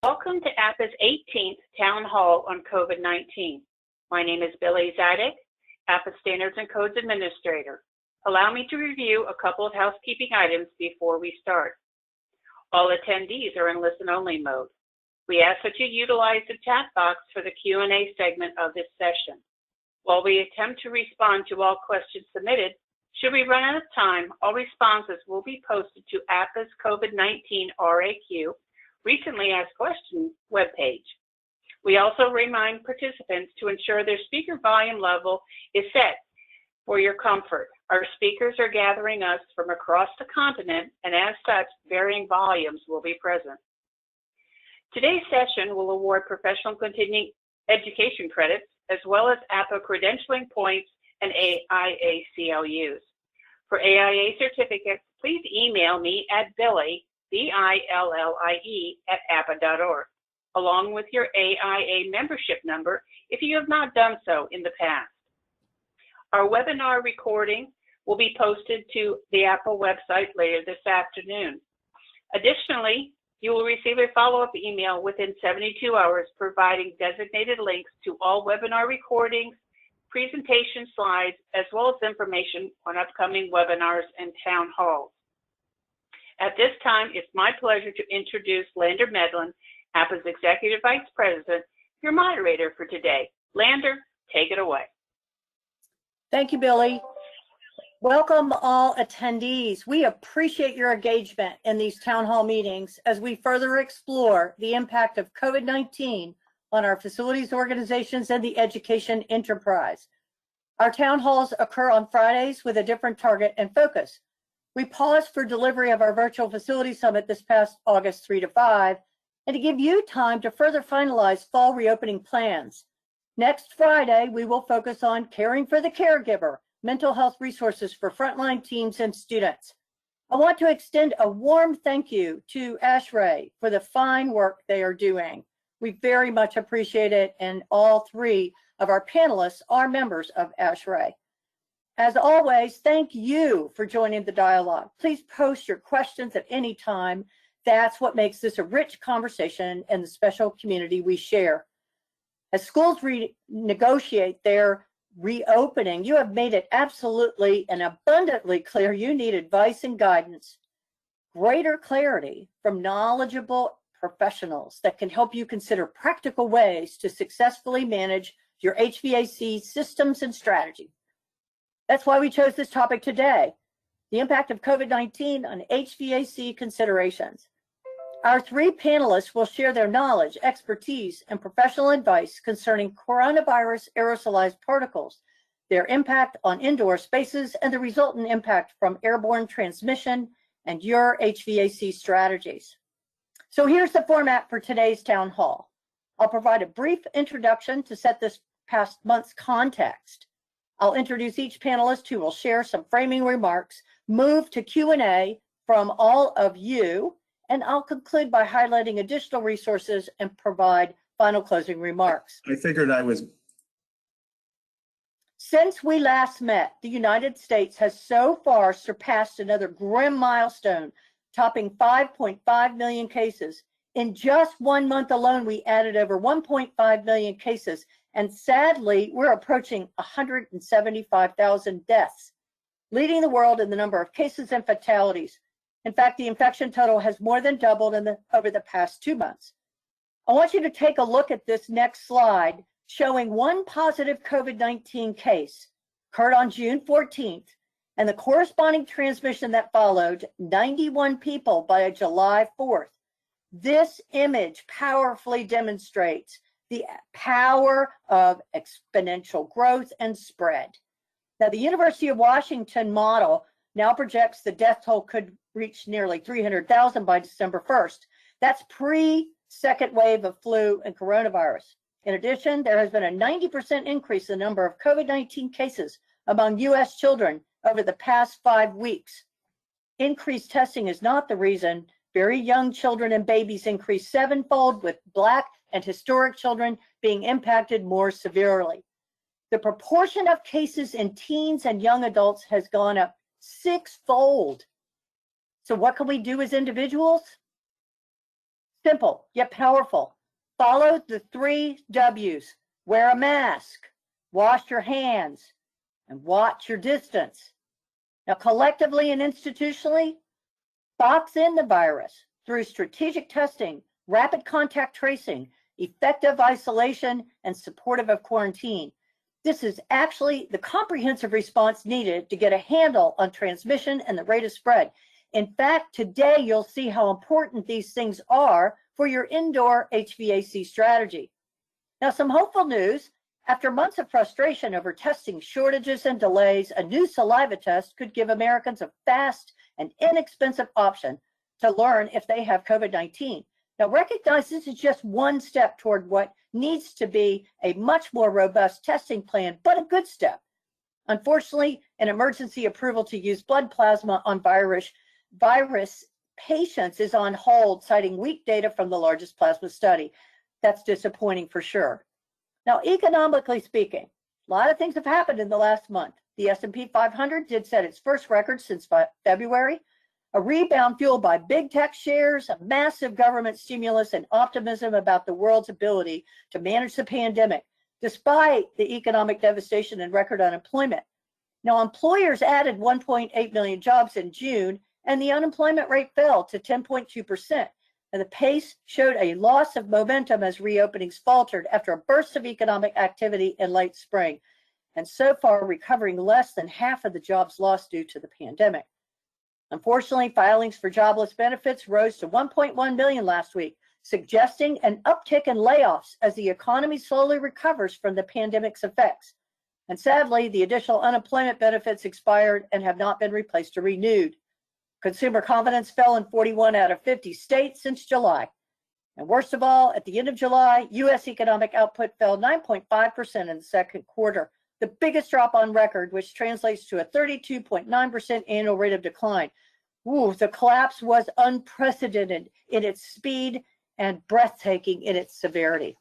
Welcome to APPA's 18th Town Hall on COVID-19. My name is Billy Zadek, APPA Standards and Codes Administrator. Allow me to review a couple of housekeeping items before we start. All attendees are in listen-only mode. We ask that you utilize the chat box for the Q&A segment of this session. While we attempt to respond to all questions submitted, should we run out of time, all responses will be posted to APPA's COVID-19 RAQ Recently Asked Questions webpage. We also remind participants to ensure their speaker volume level is set for your comfort. Our speakers are gathering us from across the continent, and as such, varying volumes will be present. Today's session will award professional continuing education credits, as well as APPA credentialing points and AIA CLUs. For AIA certificates, please email me at Billie, BILLIE@appa.org, along with your AIA membership number if you have not done so in the past. Our webinar recording will be posted to the APPA website later this afternoon. Additionally, you will receive a follow-up email within 72 hours providing designated links to all webinar recordings, presentation slides, as well as information on upcoming webinars and town halls. At this time, it's my pleasure to introduce Lander Medlin, APPA's Executive Vice President, your moderator for today. Lander, take it away. Thank you, Billy. Welcome all attendees. We appreciate your engagement in these town hall meetings as we further explore the impact of COVID-19 on our facilities organizations and the education enterprise. Our town halls occur on Fridays with a different target and focus. We paused for delivery of our virtual facility summit this past August 3 to 5, and to give you time to further finalize fall reopening plans. Next Friday, we will focus on caring for the caregiver, mental health resources for frontline teams and students. I want to extend a warm thank you to ASHRAE for the fine work they are doing. We very much appreciate it, and all three of our panelists are members of ASHRAE. As always, thank you for joining the dialogue. Please post your questions at any time. That's what makes this a rich conversation and the special community we share. As schools renegotiate their reopening, you have made it absolutely and abundantly clear you need advice and guidance, greater clarity from knowledgeable professionals that can help you consider practical ways to successfully manage your HVAC systems and strategy. That's why we chose this topic today, the impact of COVID-19 on HVAC considerations. Our three panelists will share their knowledge, expertise, and professional advice concerning coronavirus aerosolized particles, their impact on indoor spaces, and the resultant impact from airborne transmission and your HVAC strategies. So here's the format for today's town hall. I'll provide a brief introduction to set this past month's context. I'll introduce each panelist who will share some framing remarks, move to Q&A from all of you, and I'll conclude by highlighting additional resources and provide final closing remarks. I figured I was. Since we last met, the United States has so far surpassed another grim milestone, topping 5.5 million cases. In just 1 month alone, we added over 1.5 million cases, and sadly, we're approaching 175,000 deaths, leading the world in the number of cases and fatalities. In fact, the infection total has more than doubled over the past 2 months. I want you to take a look at this next slide showing one positive COVID-19 case occurred on June 14th and the corresponding transmission that followed, 91 people by July 4th. This image powerfully demonstrates the power of exponential growth and spread. Now, the University of Washington model now projects the death toll could reach nearly 300,000 by December 1st. That's pre-second wave of flu and coronavirus. In addition, there has been a 90% increase in the number of COVID-19 cases among U.S. children over the past 5 weeks. Increased testing is not the reason. Very young children and babies increased 7-fold, with Black and historic children being impacted more severely. The proportion of cases in teens and young adults has gone up 6-fold. So what can we do as individuals? Simple yet powerful. Follow the 3 W's. Wear a mask, wash your hands, and watch your distance. Now, collectively and institutionally, box in the virus through strategic testing, rapid contact tracing, effective isolation, and supportive of quarantine. This is actually the comprehensive response needed to get a handle on transmission and the rate of spread. In fact, today you'll see how important these things are for your indoor HVAC strategy. Now, some hopeful news. After months of frustration over testing shortages and delays, a new saliva test could give Americans a fast and inexpensive option to learn if they have COVID-19. Now, recognize this is just one step toward what needs to be a much more robust testing plan, but a good step. Unfortunately, an emergency approval to use blood plasma on virus patients is on hold, citing weak data from the largest plasma study. That's disappointing for sure. Now, economically speaking, a lot of things have happened in the last month. The S&P 500 did set its first record since February. A rebound fueled by big tech shares, a massive government stimulus, and optimism about the world's ability to manage the pandemic, despite the economic devastation and record unemployment. Now, employers added 1.8 million jobs in June, and the unemployment rate fell to 10.2%. And the pace showed a loss of momentum as reopenings faltered after a burst of economic activity in late spring, and so far recovering less than half of the jobs lost due to the pandemic. Unfortunately, filings for jobless benefits rose to 1.1 million last week, suggesting an uptick in layoffs as the economy slowly recovers from the pandemic's effects. And sadly, the additional unemployment benefits expired and have not been replaced or renewed. Consumer confidence fell in 41 out of 50 states since July. And worst of all, at the end of July, U.S. economic output fell 9.5% in the second quarter, the biggest drop on record, which translates to a 32.9% annual rate of decline. Ooh, the collapse was unprecedented in its speed and breathtaking in its severity.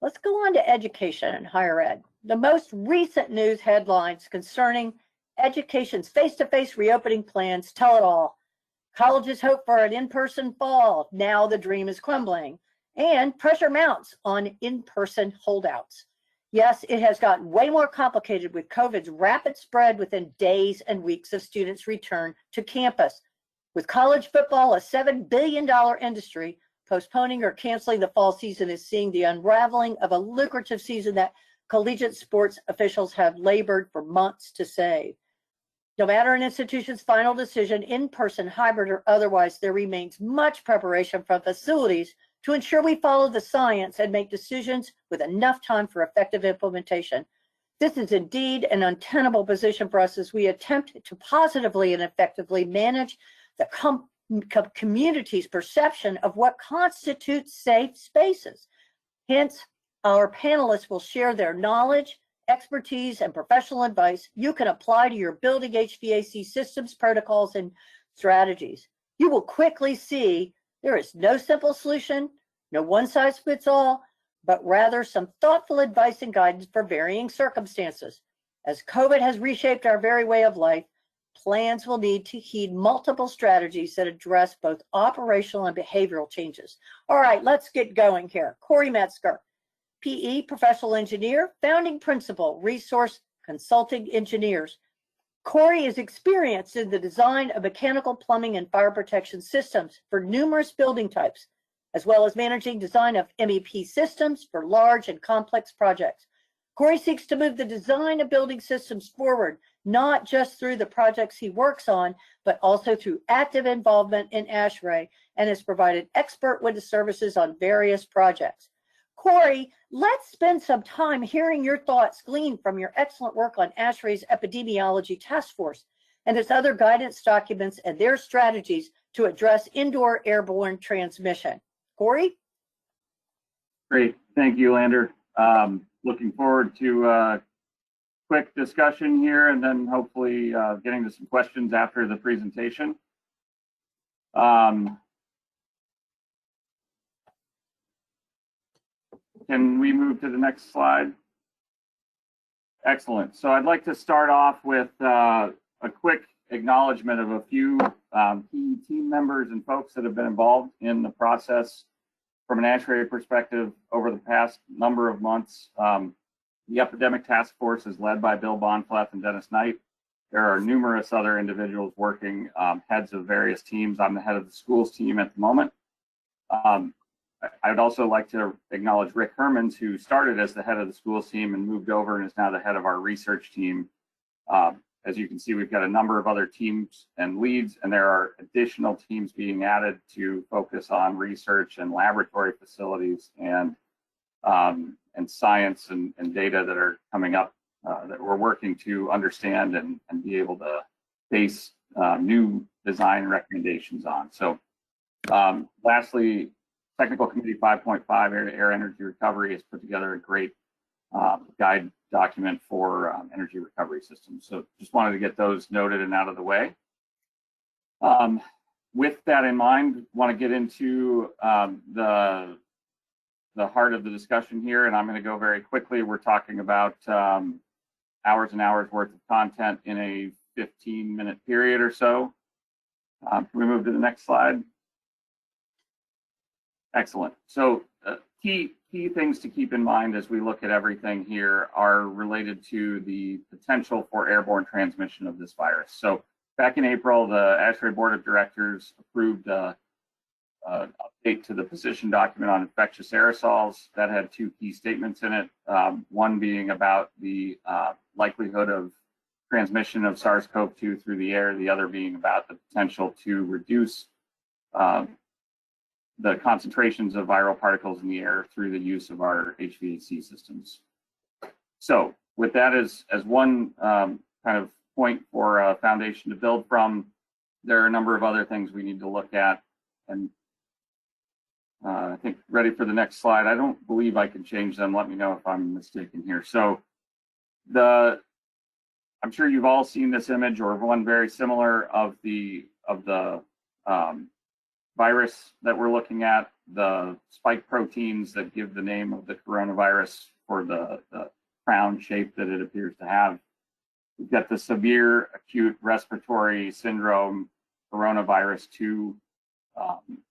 Let's go on to education and higher ed. The most recent news headlines concerning education's face-to-face reopening plans tell it all. Colleges hope for an in-person fall. Now the dream is crumbling. And pressure mounts on in-person holdouts. Yes, it has gotten way more complicated with COVID's rapid spread within days and weeks of students' return to campus. With college football a $7 billion industry, postponing or canceling the fall season is seeing the unraveling of a lucrative season that collegiate sports officials have labored for months to save. No matter an institution's final decision, in-person, hybrid, or otherwise, there remains much preparation from facilities to ensure we follow the science and make decisions with enough time for effective implementation. This is indeed an untenable position for us as we attempt to positively and effectively manage the community's perception of what constitutes safe spaces. Hence, our panelists will share their knowledge, expertise, and professional advice you can apply to your building HVAC systems, protocols, and strategies. You will quickly see there is no simple solution, no one-size-fits-all, but rather some thoughtful advice and guidance for varying circumstances. As COVID has reshaped our very way of life, plans will need to heed multiple strategies that address both operational and behavioral changes. All right, let's get going here. Corey Metzger, PE professional engineer, founding principal, Resource Consulting Engineers. Corey is experienced in the design of mechanical, plumbing, and fire protection systems for numerous building types, as well as managing design of MEP systems for large and complex projects. Corey seeks to move the design of building systems forward, not just through the projects he works on, but also through active involvement in ASHRAE, and has provided expert witness services on various projects. Corey, let's spend some time hearing your thoughts gleaned from your excellent work on ASHRAE's Epidemiology Task Force and its other guidance documents and their strategies to address indoor airborne transmission. Corey? Great. Thank you, Lander. Looking forward to a quick discussion here and then hopefully getting to some questions after the presentation. Can we move to the next slide? Excellent. So I'd like to start off with a quick acknowledgement of a few key team members and folks that have been involved in the process from an ASHRAE perspective over the past number of months. The Epidemic Task Force is led by Bill Bonfleth and Dennis Knight. There are numerous other individuals working, heads of various teams. I'm the head of the schools team at the moment. I would also like to acknowledge Rick Hermans, who started as the head of the schools team and moved over and is now the head of our research team. As you can see, we've got a number of other teams and leads, and there are additional teams being added to focus on research and laboratory facilities and science and data that are coming up that we're working to understand and be able to base new design recommendations on. So lastly, Technical Committee 5.5 Air Energy Recovery has put together a great guide document for energy recovery systems. So just wanted to get those noted and out of the way. With that in mind, want to get into the heart of the discussion here, and I'm going to go very quickly. We're talking about hours and hours worth of content in a 15-minute period or so. Can we move to the next slide? Excellent. So key things to keep in mind as we look at everything here are related to the potential for airborne transmission of this virus. So back in April, the ASHRAE Board of Directors approved an update to the position document on infectious aerosols that had two key statements in it, one being about the likelihood of transmission of SARS-CoV-2 through the air, the other being about the potential to reduce the concentrations of viral particles in the air through the use of our HVAC systems. So with that as one kind of point for a foundation to build from, there are a number of other things we need to look at. And I think ready for the next slide. I don't believe I can change them. Let me know if I'm mistaken here. So I'm sure you've all seen this image or one very similar of the virus that we're looking at, the spike proteins that give the name of the coronavirus for the crown shape that it appears to have. We've got the severe acute respiratory syndrome coronavirus 2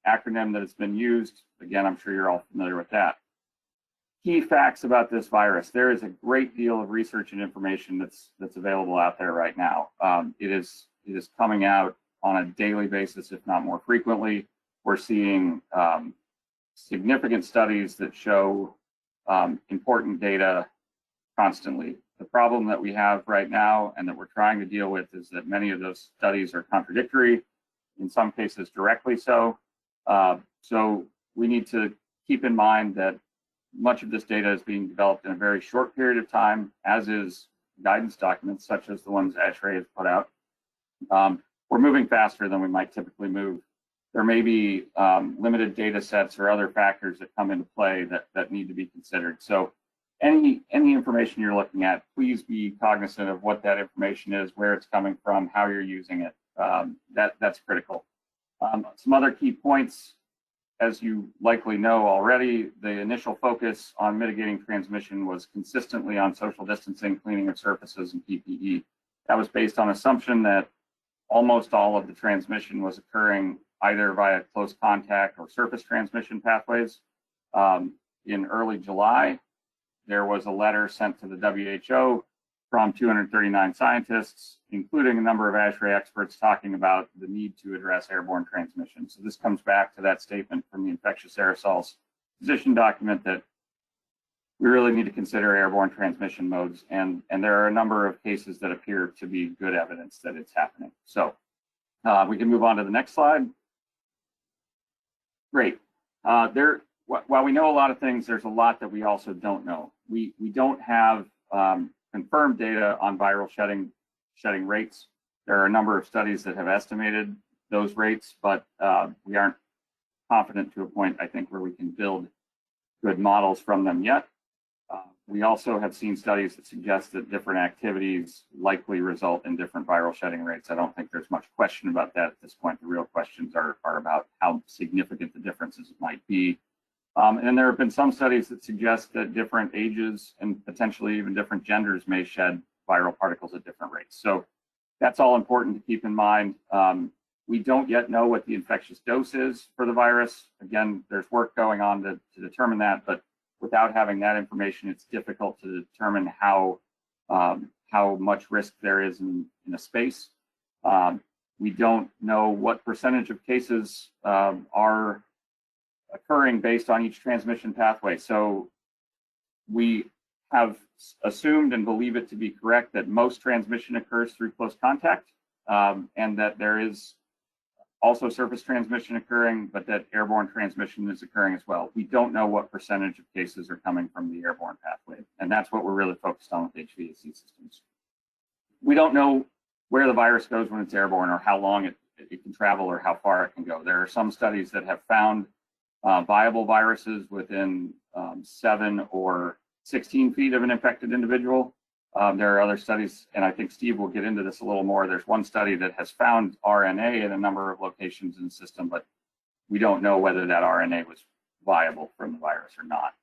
acronym that has been used. Again, I'm sure you're all familiar with that. Key facts about this virus. There is a great deal of research and information that's available out there right now. It is coming out on a daily basis, if not more frequently. We're seeing significant studies that show important data constantly. The problem that we have right now and that we're trying to deal with is that many of those studies are contradictory, in some cases directly so. So we need to keep in mind that much of this data is being developed in a very short period of time, as is guidance documents such as the ones ASHRAE has put out. We're moving faster than we might typically move. There may be limited data sets or other factors that come into play that need to be considered. So any information you're looking at, please be cognizant of what that information is, where it's coming from, how you're using it. That's critical. Some other key points, as you likely know already, the initial focus on mitigating transmission was consistently on social distancing, cleaning of surfaces, and PPE. That was based on assumption that almost all of the transmission was occurring either via close contact or surface transmission pathways. In early July, there was a letter sent to the WHO from 239 scientists, including a number of ASHRAE experts, talking about the need to address airborne transmission. So this comes back to that statement from the infectious aerosols position document that we really need to consider airborne transmission modes. And there are a number of cases that appear to be good evidence that it's happening. So we can move on to the next slide. Great. While we know a lot of things, there's a lot that we also don't know. We don't have confirmed data on viral shedding rates. There are a number of studies that have estimated those rates, but we aren't confident to a point, I think, where we can build good models from them yet. We also have seen studies that suggest that different activities likely result in different viral shedding rates. I don't think there's much question about that at this point. The real questions are about how significant the differences might be. And there have been some studies that suggest that different ages and potentially even different genders may shed viral particles at different rates. So that's all important to keep in mind. We don't yet know what the infectious dose is for the virus. Again, there's work going on to determine that, but without having that information, it's difficult to determine how much risk there is in a space. We don't know what percentage of cases are occurring based on each transmission pathway. So we have assumed and believe it to be correct that most transmission occurs through close contact, and that there is also surface transmission occurring, but that airborne transmission is occurring as well. We don't know what percentage of cases are coming from the airborne pathway, and that's what we're really focused on with HVAC systems. We don't know where the virus goes when it's airborne, or how long it can travel, or how far it can go. There are some studies that have found viable viruses within 7 or 16 feet of an infected individual. There are other studies, and I think Steve will get into this a little more. There's one study that has found RNA in a number of locations in the system, but we don't know whether that RNA was viable from the virus or not.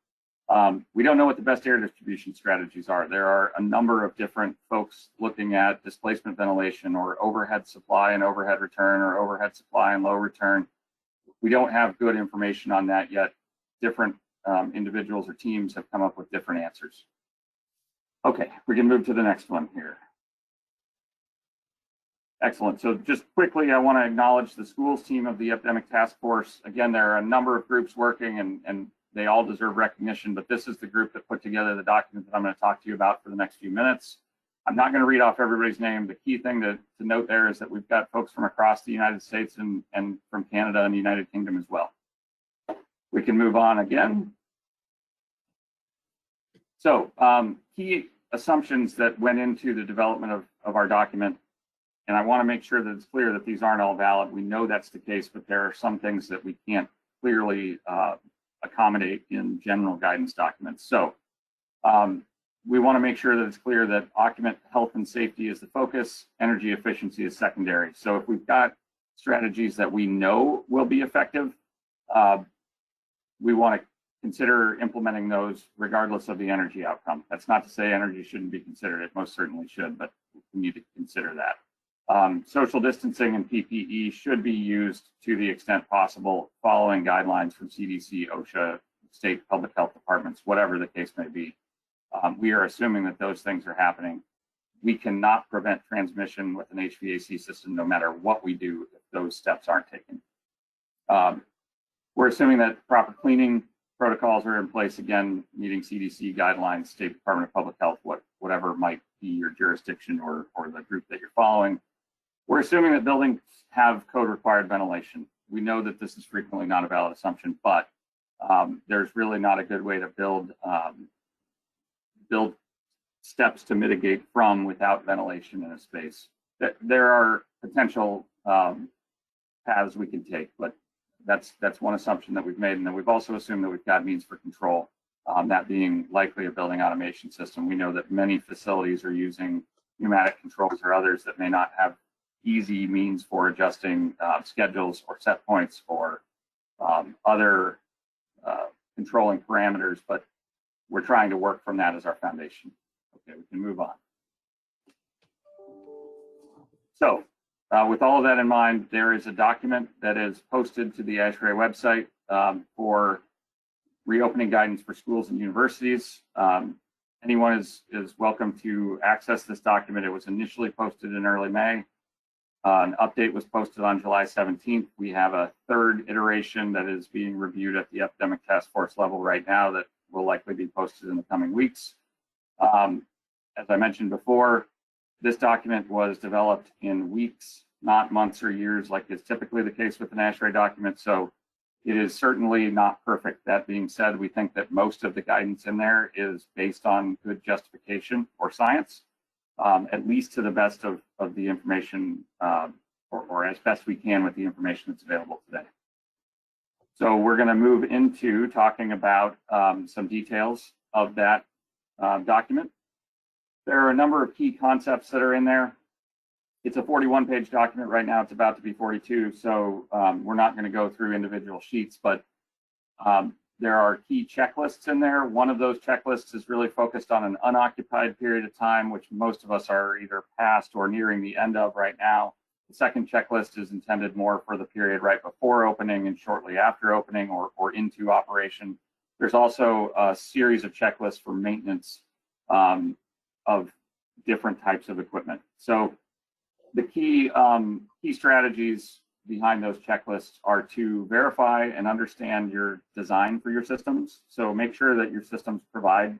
We don't know what the best air distribution strategies are. There are a number of different folks looking at displacement ventilation, or overhead supply and overhead return, or overhead supply and low return. We don't have good information on that yet. Different individuals or teams have come up with different answers. Okay, we can move to the next one here. Excellent. So just quickly, I want to acknowledge the schools team of the Epidemic Task Force. Again, there are a number of groups working, and they all deserve recognition, but this is the group that put together the document that I'm going to talk to you about for the next few minutes. I'm not going to read off everybody's name. The key thing to note there is that we've got folks from across the United States and from Canada and the United Kingdom as well. We can move on again. So key assumptions that went into the development of our document, and I want to make sure that it's clear that these aren't all valid. We know that's the case, but there are some things that we can't clearly accommodate in general guidance documents. So we want to make sure that it's clear that occupant health and safety is the focus, energy efficiency is secondary. So if we've got strategies that we know will be effective, we want to consider implementing those regardless of the energy outcome. That's not to say energy shouldn't be considered. It most certainly should, but we need to consider that. Social distancing and PPE should be used to the extent possible, following guidelines from CDC, OSHA, state public health departments, whatever the case may be. We are assuming that those things are happening. We cannot prevent transmission with an HVAC system no matter what we do if those steps aren't taken. We're assuming that proper cleaning protocols are in place, again, meeting CDC guidelines, State Department of Public Health, whatever might be your jurisdiction or the group that you're following. We're assuming that buildings have code required ventilation. We know that this is frequently not a valid assumption, but there's really not a good way to build steps to mitigate from without ventilation in a space. There are potential paths we can take, but that's one assumption that we've made. And then we've also assumed that we've got means for control, that being likely a building automation system. We know that many facilities are using pneumatic controls or others that may not have easy means for adjusting schedules or set points or other controlling parameters, but we're trying to work from that as our foundation. Okay, we can move on. So with all of that in mind, there is a document that is posted to the ASHRAE website for reopening guidance for schools and universities. Anyone is welcome to access this document. It was initially posted in early May. An update was posted on July 17th. We have a third iteration that is being reviewed at the Epidemic Task Force level right now that will likely be posted in the coming weeks. As I mentioned before, this document was developed in weeks, not months or years like is typically the case with an ASHRAE document. So it is certainly not perfect. That being said, we think that most of the guidance in there is based on good justification or science, at least to the best of the information, or as best we can with the information that's available today. So we're going to move into talking about some details of that document. There are a number of key concepts that are in there. It's a 41-page document right now. It's about to be 42, so we're not going to go through individual sheets, but there are key checklists in there. One of those checklists is really focused on an unoccupied period of time, which most of us are either past or nearing the end of right now. The second checklist is intended more for the period right before opening and shortly after opening or into operation. There's also a series of checklists for maintenance of different types of equipment. So the key strategies behind those checklists are to verify and understand your design for your systems. So make sure that your systems provide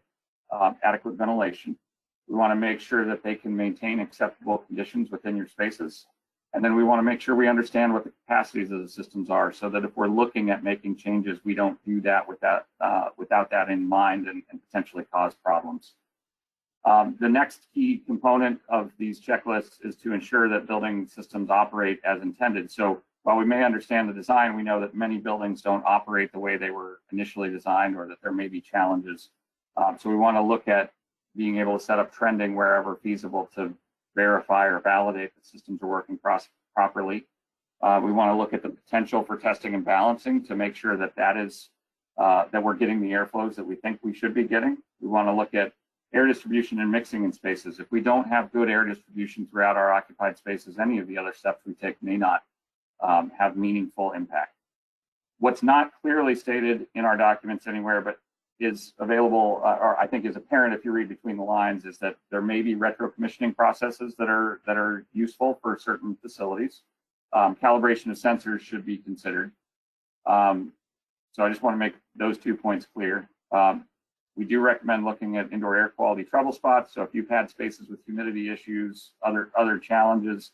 adequate ventilation. We want to make sure that they can maintain acceptable conditions within your spaces. And then we want to make sure we understand what the capacities of the systems are, so that if we're looking at making changes, we don't do that without that in mind and potentially cause problems. The next key component of these checklists is to ensure that building systems operate as intended. So while we may understand the design, we know that many buildings don't operate the way they were initially designed, or that there may be challenges. So we want to look at being able to set up trending wherever feasible to verify or validate that systems are working properly. We want to look at the potential for testing and balancing to make sure that that we're getting the airflows that we think we should be getting. We want to look at air distribution and mixing in spaces. If we don't have good air distribution throughout our occupied spaces, any of the other steps we take may not have meaningful impact. What's not clearly stated in our documents anywhere, but is available, or I think is apparent if you read between the lines, is that there may be retro commissioning processes that are useful for certain facilities. Calibration of sensors should be considered. So I just want to make those 2 points clear. We do recommend looking at indoor air quality trouble spots. So if you've had spaces with humidity issues, other challenges,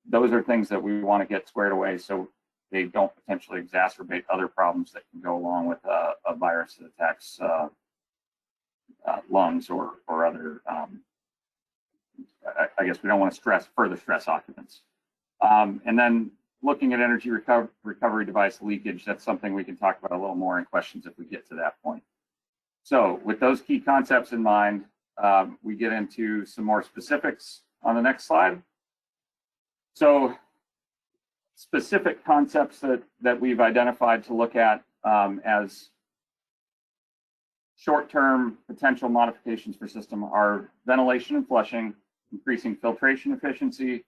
those are things that we want to get squared away so they don't potentially exacerbate other problems that can go along with a virus that attacks lungs or other. I guess we don't want to further stress occupants. And then looking at energy recovery device leakage, that's something we can talk about a little more in questions if we get to that point. So with those key concepts in mind, we get into some more specifics on the next slide. So specific concepts that we've identified to look at as short-term potential modifications for system are ventilation and flushing, increasing filtration efficiency,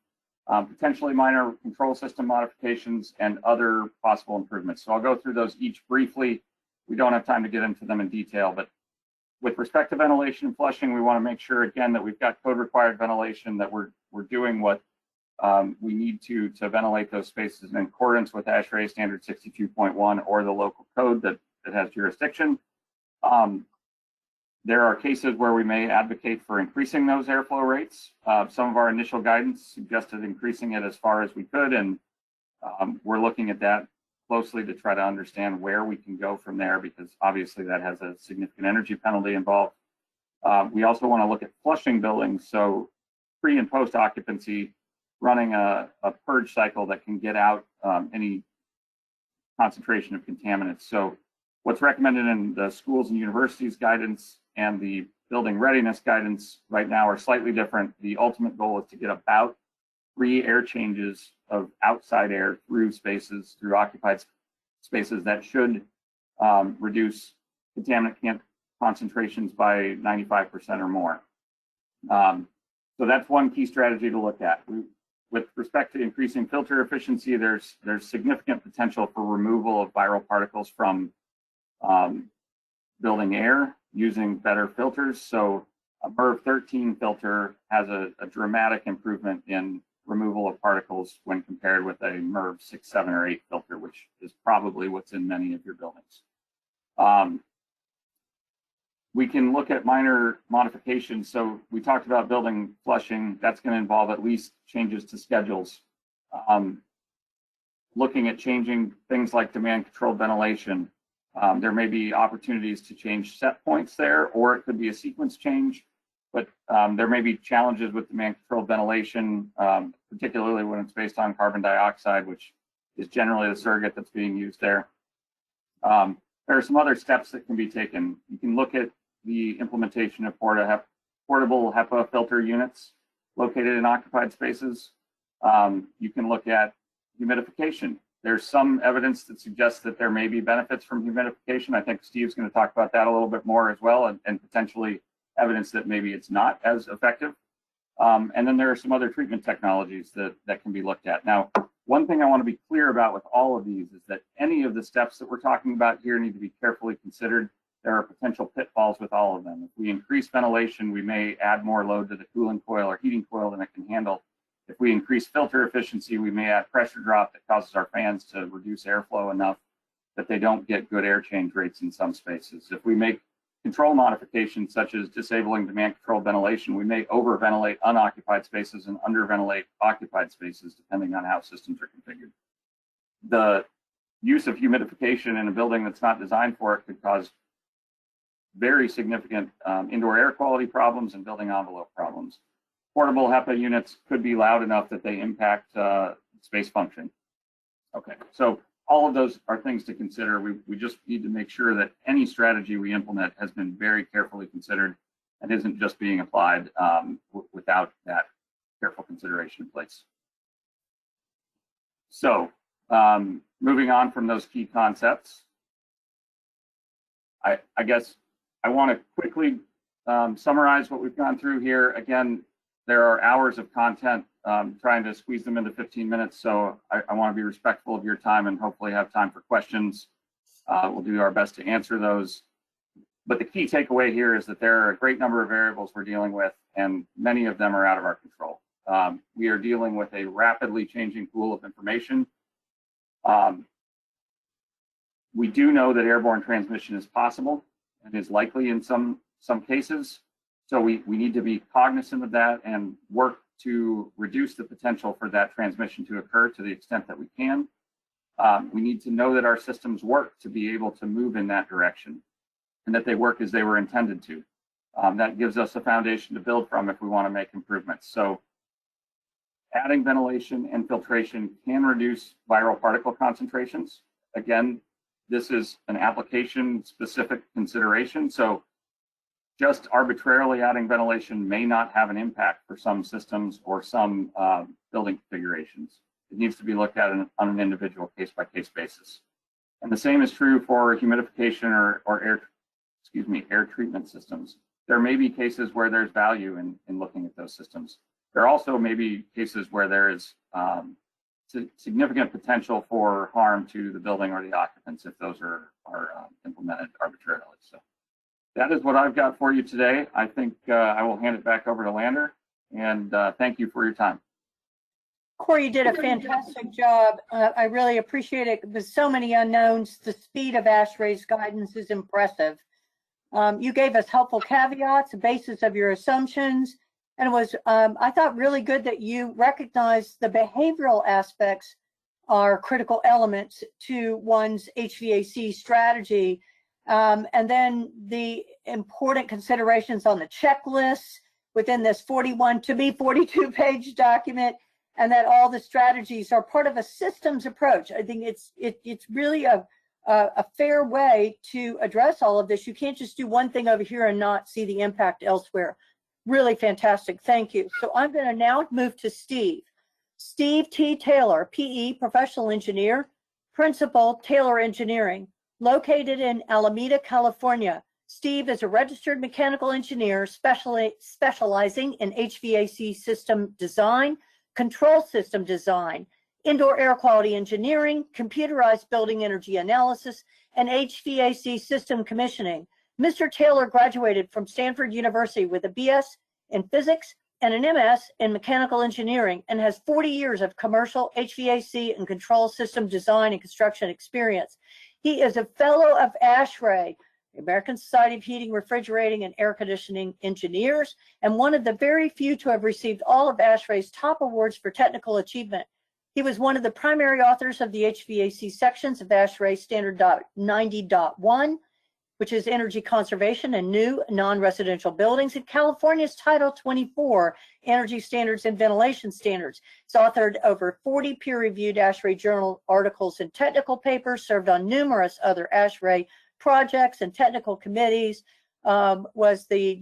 potentially minor control system modifications, and other possible improvements. So I'll go through those each briefly. We don't have time to get into them in detail, but with respect to ventilation and flushing, we want to make sure, again, that we've got code required ventilation, that we're doing what we need to ventilate those spaces in accordance with ASHRAE standard 62.1 or the local code that has jurisdiction. There are cases where we may advocate for increasing those airflow rates. Some of our initial guidance suggested increasing it as far as we could, and we're looking at that closely to try to understand where we can go from there, because obviously that has a significant energy penalty involved. We also want to look at flushing buildings, so pre and post occupancy, running a purge cycle that can get out any concentration of contaminants. So what's recommended in the schools and universities guidance and the building readiness guidance right now are slightly different. The ultimate goal is to get about 3 air changes of outside air through spaces, through occupied spaces, that should reduce contaminant concentrations by 95% or more. So that's one key strategy to look at. With respect to increasing filter efficiency, there's significant potential for removal of viral particles from building air using better filters. So a MERV 13 filter has a dramatic improvement in removal of particles when compared with a MERV 6, 7, or 8 filter, which is probably what's in many of your buildings. We can look at minor modifications. So we talked about building flushing. That's going to involve at least changes to schedules. Looking at changing things like demand controlled ventilation. There may be opportunities to change set points there, or it could be a sequence change, but there may be challenges with demand controlled ventilation, particularly when it's based on carbon dioxide, which is generally the surrogate that's being used there. There are some other steps that can be taken. You can look at the implementation of portable HEPA filter units located in occupied spaces. You can look at humidification. There's some evidence that suggests that there may be benefits from humidification. I think Steve's going to talk about that a little bit more as well, and potentially evidence that maybe it's not as effective. And then there are some other treatment technologies that can be looked at. Now, one thing I want to be clear about with all of these is that any of the steps that we're talking about here need to be carefully considered. There are potential pitfalls with all of them. If we increase ventilation, we may add more load to the cooling coil or heating coil than it can handle. If we increase filter efficiency, we may add pressure drop that causes our fans to reduce airflow enough that they don't get good air change rates in some spaces. If we make control modifications such as disabling demand controlled ventilation, we may over-ventilate unoccupied spaces and under-ventilate occupied spaces depending on how systems are configured. The use of humidification in a building that's not designed for it could cause very significant indoor air quality problems and building envelope problems. Portable HEPA units could be loud enough that they impact space function. Okay, so all of those are things to consider. We just need to make sure that any strategy we implement has been very carefully considered and isn't just being applied without that careful consideration in place. So moving on from those key concepts, I guess I want to quickly summarize what we've gone through here. Again, there are hours of content, trying to squeeze them into 15 minutes. So I want to be respectful of your time and hopefully have time for questions. We'll do our best to answer those. But the key takeaway here is that there are a great number of variables we're dealing with, and many of them are out of our control. We are dealing with a rapidly changing pool of information. We do know that airborne transmission is possible and is likely in some cases. So we need to be cognizant of that and work to reduce the potential for that transmission to occur to the extent that we can. We need to know that our systems work to be able to move in that direction and that they work as they were intended to. That gives us a foundation to build from if we want to make improvements. So adding ventilation and filtration can reduce viral particle concentrations. Again, this is an application specific consideration. So just arbitrarily adding ventilation may not have an impact for some systems or some building configurations. It needs to be looked at on an individual case-by-case basis. And the same is true for humidification or air treatment systems. There may be cases where there's value in looking at those systems. There also may be cases where there is significant potential for harm to the building or the occupants if those are implemented arbitrarily. So that is what I've got for you today. I think I will hand it back over to Lander, and thank you for your time. Corey, you did a fantastic job. I really appreciate it. With so many unknowns, the speed of ASHRAE's guidance is impressive. You gave us helpful caveats, the basis of your assumptions, and it was, I thought, really good that you recognized the behavioral aspects are critical elements to one's HVAC strategy. And then the important considerations on the checklists within this 42-page document, and that all the strategies are part of a systems approach. I think it's really a fair way to address all of this. You can't just do one thing over here and not see the impact elsewhere. Really fantastic. Thank you. So I'm going to now move to Steve. Steve T. Taylor, PE, professional engineer, principal, Taylor Engineering, located in Alameda, California. Steve is a registered mechanical engineer specializing in HVAC system design, control system design, indoor air quality engineering, computerized building energy analysis, and HVAC system commissioning. Mr. Taylor graduated from Stanford University with a BS in physics and an MS in mechanical engineering, and has 40 years of commercial HVAC and control system design and construction experience. He is a fellow of ASHRAE, the American Society of Heating, Refrigerating, and Air Conditioning Engineers, and one of the very few to have received all of ASHRAE's top awards for technical achievement. He was one of the primary authors of the HVAC sections of ASHRAE Standard 90.1, which is energy conservation in new non-residential buildings, and California's Title 24 Energy Standards and Ventilation Standards. He's authored over 40 peer-reviewed ASHRAE journal articles and technical papers, served on numerous other ASHRAE projects and technical committees, was the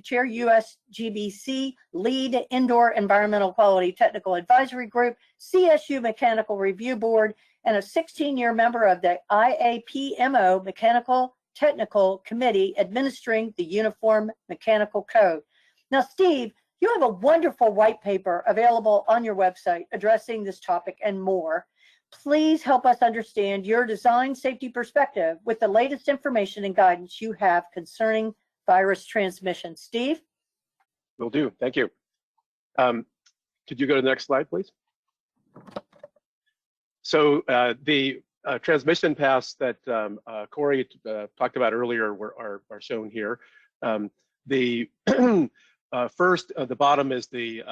chair USGBC lead indoor environmental quality technical advisory group, CSU Mechanical Review Board, and a 16-year member of the IAPMO Mechanical Technical Committee administering the Uniform Mechanical Code. Now, Steve, You have a wonderful white paper available on your website addressing this topic and more. Please help us understand your design safety perspective with the latest information and guidance you have concerning virus transmission. Steve? Will do. Thank you. Could you go to the next slide, please? So the transmission paths that Corey talked about earlier are shown here. The first, the bottom is the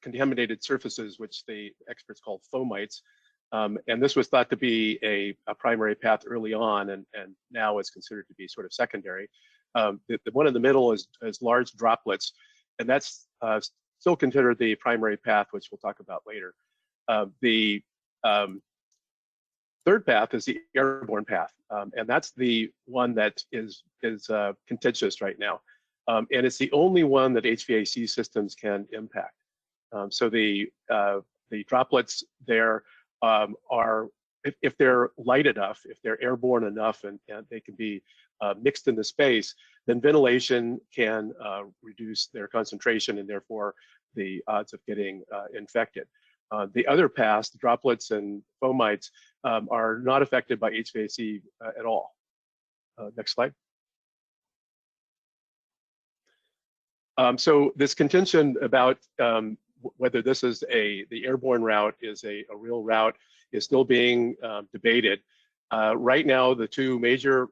contaminated surfaces, which the experts call fomites. And this was thought to be a primary path early on, and now is considered to be sort of secondary. The one in the middle is large droplets, and that's still considered the primary path, which we'll talk about later. The third path is the airborne path, and that's the one that is contentious right now. And it's the only one that HVAC systems can impact. So the droplets there are, if they're light enough, if they're airborne enough, and they can be mixed in the space, then ventilation can reduce their concentration and therefore the odds of getting infected. The other paths, the droplets and fomites, are not affected by HVAC at all. Next slide. So this contention about whether this is the airborne route is a real route is still being debated. Right now, the two major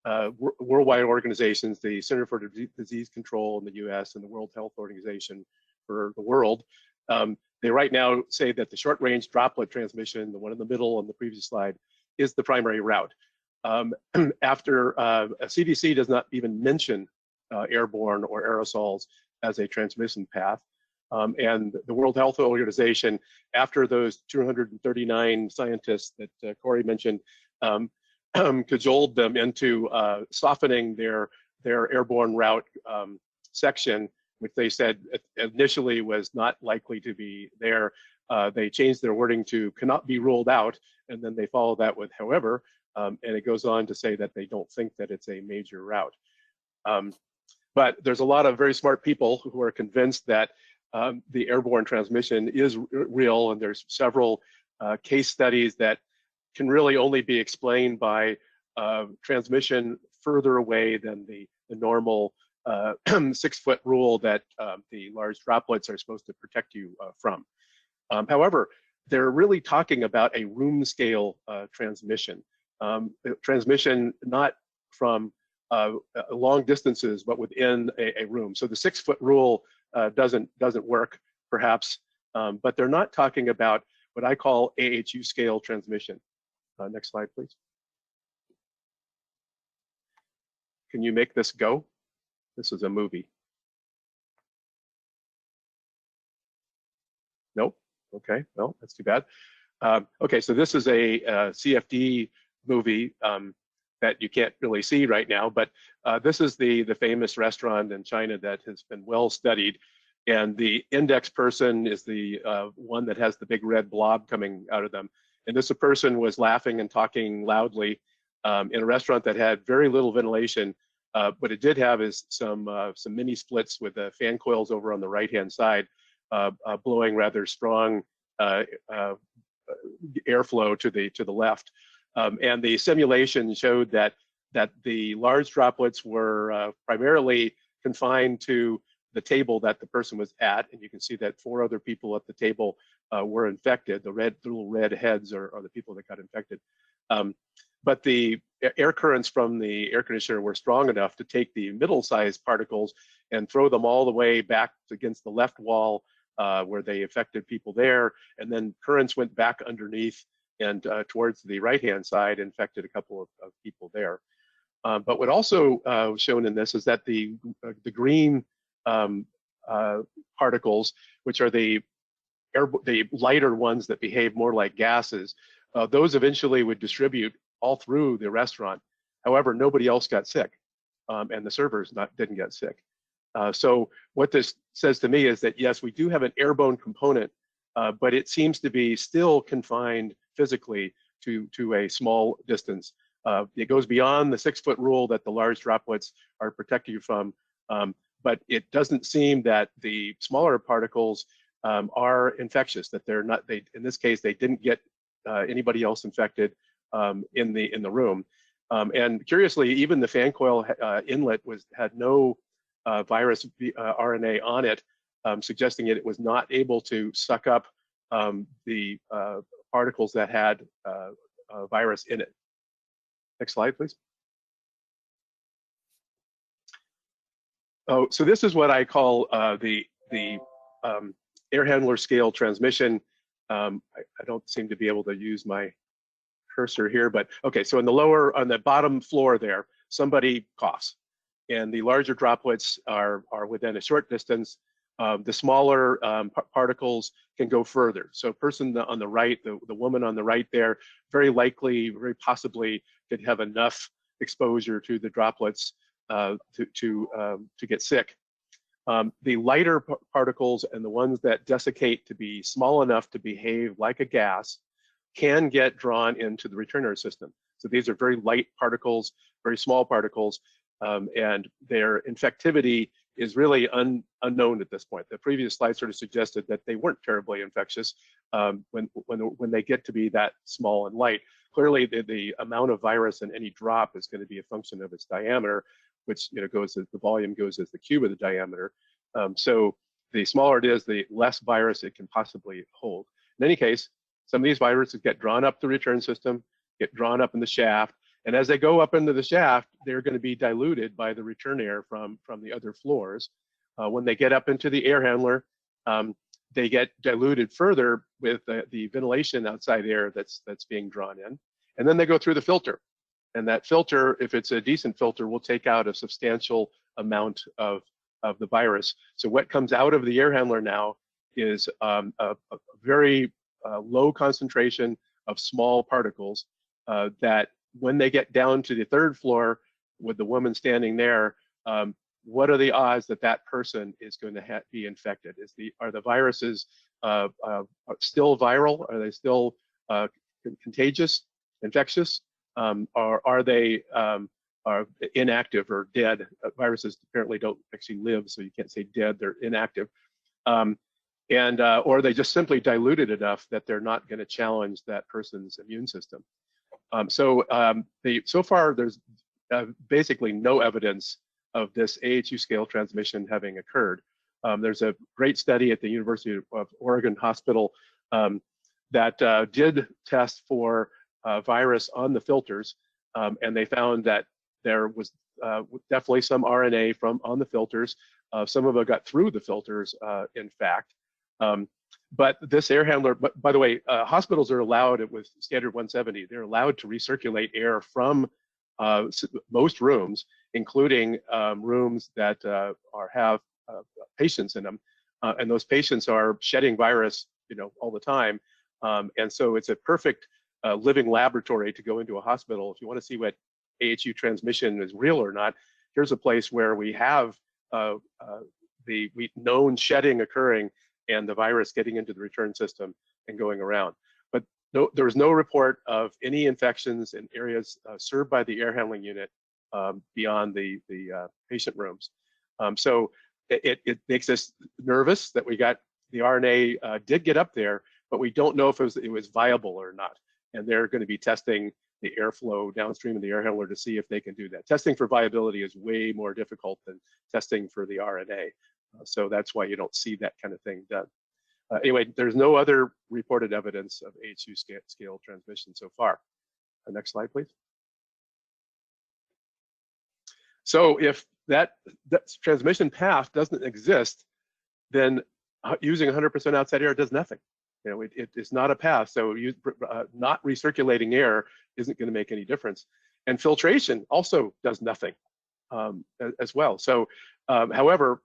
worldwide organizations, the Center for Disease Control in the US and the World Health Organization for the world, they right now say that the short range droplet transmission, the one in the middle on the previous slide, is the primary route. After CDC does not even mention airborne or aerosols as a transmission path. And the World Health Organization, after those 239 scientists that Corey mentioned, cajoled them into softening their airborne route section, which they said initially was not likely to be there. They changed their wording to cannot be ruled out, and then they follow that with however, and it goes on to say that they don't think that it's a major route. But there's a lot of very smart people who are convinced that the airborne transmission is real, and there's several case studies that can really only be explained by transmission further away than the normal 6-foot rule that the large droplets are supposed to protect you from. However, they're really talking about a room scale transmission. Transmission not from long distances, but within a room. So the 6-foot rule doesn't work, perhaps, but they're not talking about what I call AHU-scale transmission. Next slide, please. Can you make this go? This is a movie. Nope. Okay. No, that's too bad. Okay, so this is a CFD movie that you can't really see right now, but this is the famous restaurant in China that has been well studied, and the index person is the one that has the big red blob coming out of them. And this person was laughing and talking loudly in a restaurant that had very little ventilation. What it did have is some mini splits with the fan coils over on the right-hand side, blowing rather strong airflow to the left. And the simulation showed that the large droplets were primarily confined to the table that the person was at, and you can see that 4 other people at the table were infected. The little red heads are the people that got infected. But the air currents from the air conditioner were strong enough to take the middle-sized particles and throw them all the way back against the left wall where they affected people there, and then currents went back underneath and towards the right-hand side, infected a couple of people there. But what also shown in this is that the green particles, which are the lighter ones that behave more like gases, those eventually would distribute all through the restaurant. However, nobody else got sick, and the servers didn't get sick. So what this says to me is that yes, we do have an airborne component, but it seems to be still confined physically to a small distance. It goes beyond the 6-foot rule that the large droplets are protecting you from, but it doesn't seem that the smaller particles are infectious, that they're not, in this case, they didn't get anybody else infected in the room. And curiously, even the fan coil inlet had no virus RNA on it, suggesting it was not able to suck up the particles that had virus in it. Next slide, please. Oh, so this is what I call the air handler scale transmission. I don't seem to be able to use my cursor here, but okay, so on the bottom floor there, somebody coughs, and the larger droplets are within a short distance. The smaller particles can go further. So person on the right, the woman on the right there, very likely, very possibly could have enough exposure to the droplets to get sick. The lighter particles and the ones that desiccate to be small enough to behave like a gas can get drawn into the returner system. So these are very light particles, very small particles, and their infectivity is really unknown at this point. The previous slide sort of suggested that they weren't terribly infectious when they get to be that small and light. Clearly, the amount of virus in any drop is going to be a function of its diameter, which goes as the volume goes as the cube of the diameter. So the smaller it is, the less virus it can possibly hold. In any case, some of these viruses get drawn up the return system, get drawn up in the shaft, and as they go up into the shaft, they're going to be diluted by the return air from the other floors. When they get up into the air handler, they get diluted further with the ventilation outside air that's being drawn in, and then they go through the filter. And that filter, if it's a decent filter, will take out a substantial amount of the virus. So what comes out of the air handler now is a very low concentration of small particles that when they get down to the third floor with the woman standing there, what are the odds that that person is going to be infected? Are the viruses still viral? Are they still contagious, infectious? Or are they are inactive or dead? Viruses apparently don't actually live, so you can't say dead, they're inactive. Or they just simply diluted enough that they're not going to challenge that person's immune system. So far, there's basically no evidence of this AHU scale transmission having occurred. There's a great study at the University of Oregon Hospital that did test for virus on the filters, and they found that there was definitely some RNA on the filters. Some of it got through the filters, in fact. But this air handler, by the way, hospitals are allowed, with standard 170, they're allowed to recirculate air from most rooms, including rooms that have patients in them. And those patients are shedding virus, all the time. And so it's a perfect living laboratory to go into a hospital. If you want to see what AHU transmission is real or not, here's a place where we have the known shedding occurring and the virus getting into the return system and going around. But there was no report of any infections in areas served by the air handling unit beyond the patient rooms. So it makes us nervous that we got the RNA did get up there, but we don't know if it was viable or not. And they're going to be testing the airflow downstream of the air handler to see if they can do that. Testing for viability is way more difficult than testing for the RNA. So that's why you don't see that kind of thing done. Anyway, there's no other reported evidence of AHU scale transmission so far. Next slide, please. So if that transmission path doesn't exist, then using 100% outside air does nothing. It is not a path. So not recirculating air isn't going to make any difference. And filtration also does nothing as well. So, however,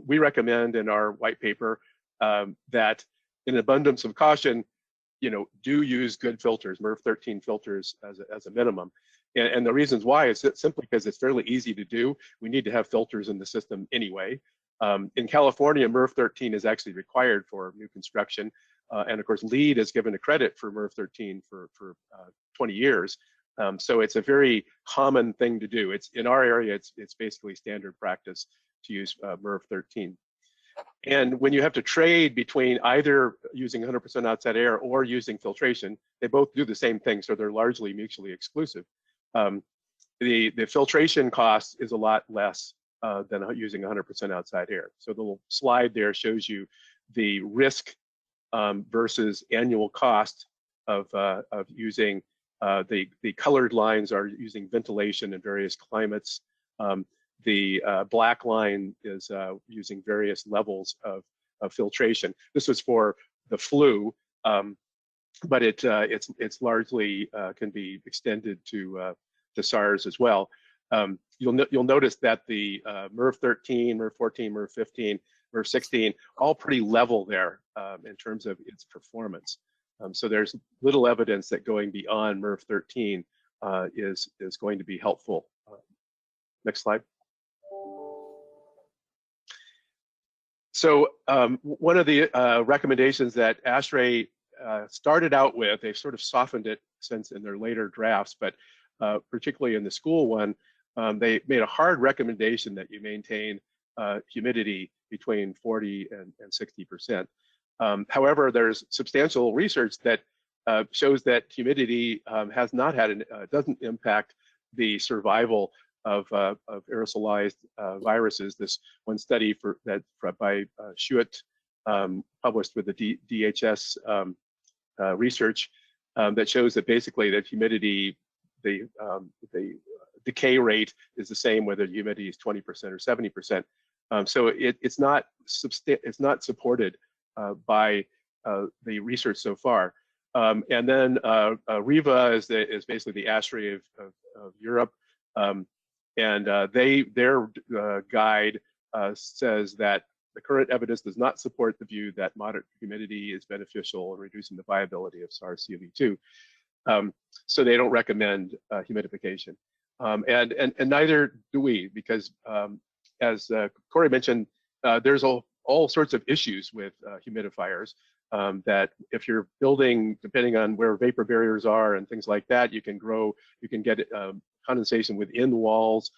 we recommend in our white paper that in abundance of caution, do use good filters, MERV 13 filters as a minimum. And the reasons why is simply because it's fairly easy to do. We need to have filters in the system anyway. In California, MERV 13 is actually required for new construction. And of course, LEED has given a credit for MERV 13 for 20 years. So it's a very common thing to do. It's in our area, it's basically standard practice to use MERV 13. And when you have to trade between either using 100% outside air or using filtration, they both do the same thing, so they're largely mutually exclusive. The filtration cost is a lot less than using 100% outside air. So the little slide there shows you the risk versus annual cost of using, the colored lines are using ventilation in various climates. The black line is using various levels of filtration. This was for the flu, but it's largely can be extended to SARS as well. You'll notice that the MERV 13, MERV 14, MERV 15, MERV 16, all pretty level there in terms of its performance. So there's little evidence that going beyond MERV 13 is going to be helpful. Next slide. So one of the recommendations that ASHRAE started out with, they've sort of softened it since in their later drafts, but particularly in the school one, they made a hard recommendation that you maintain humidity between 40 and 60%. However, there's substantial research that shows that humidity has not had doesn't impact the survival of aerosolized viruses. This one study by Schuett, published with the DHS research, that shows that basically that humidity, the decay rate is the same whether humidity is 20% or 70%. So it's not supported by the research so far. And then REVA is basically the ASHRAE of Europe. And their guide says that the current evidence does not support the view that moderate humidity is beneficial in reducing the viability of SARS-CoV-2. So they don't recommend humidification. And neither do we, because as Corey mentioned, there's all sorts of issues with humidifiers. That if you're building, depending on where vapor barriers are and things like that, you can get condensation within walls,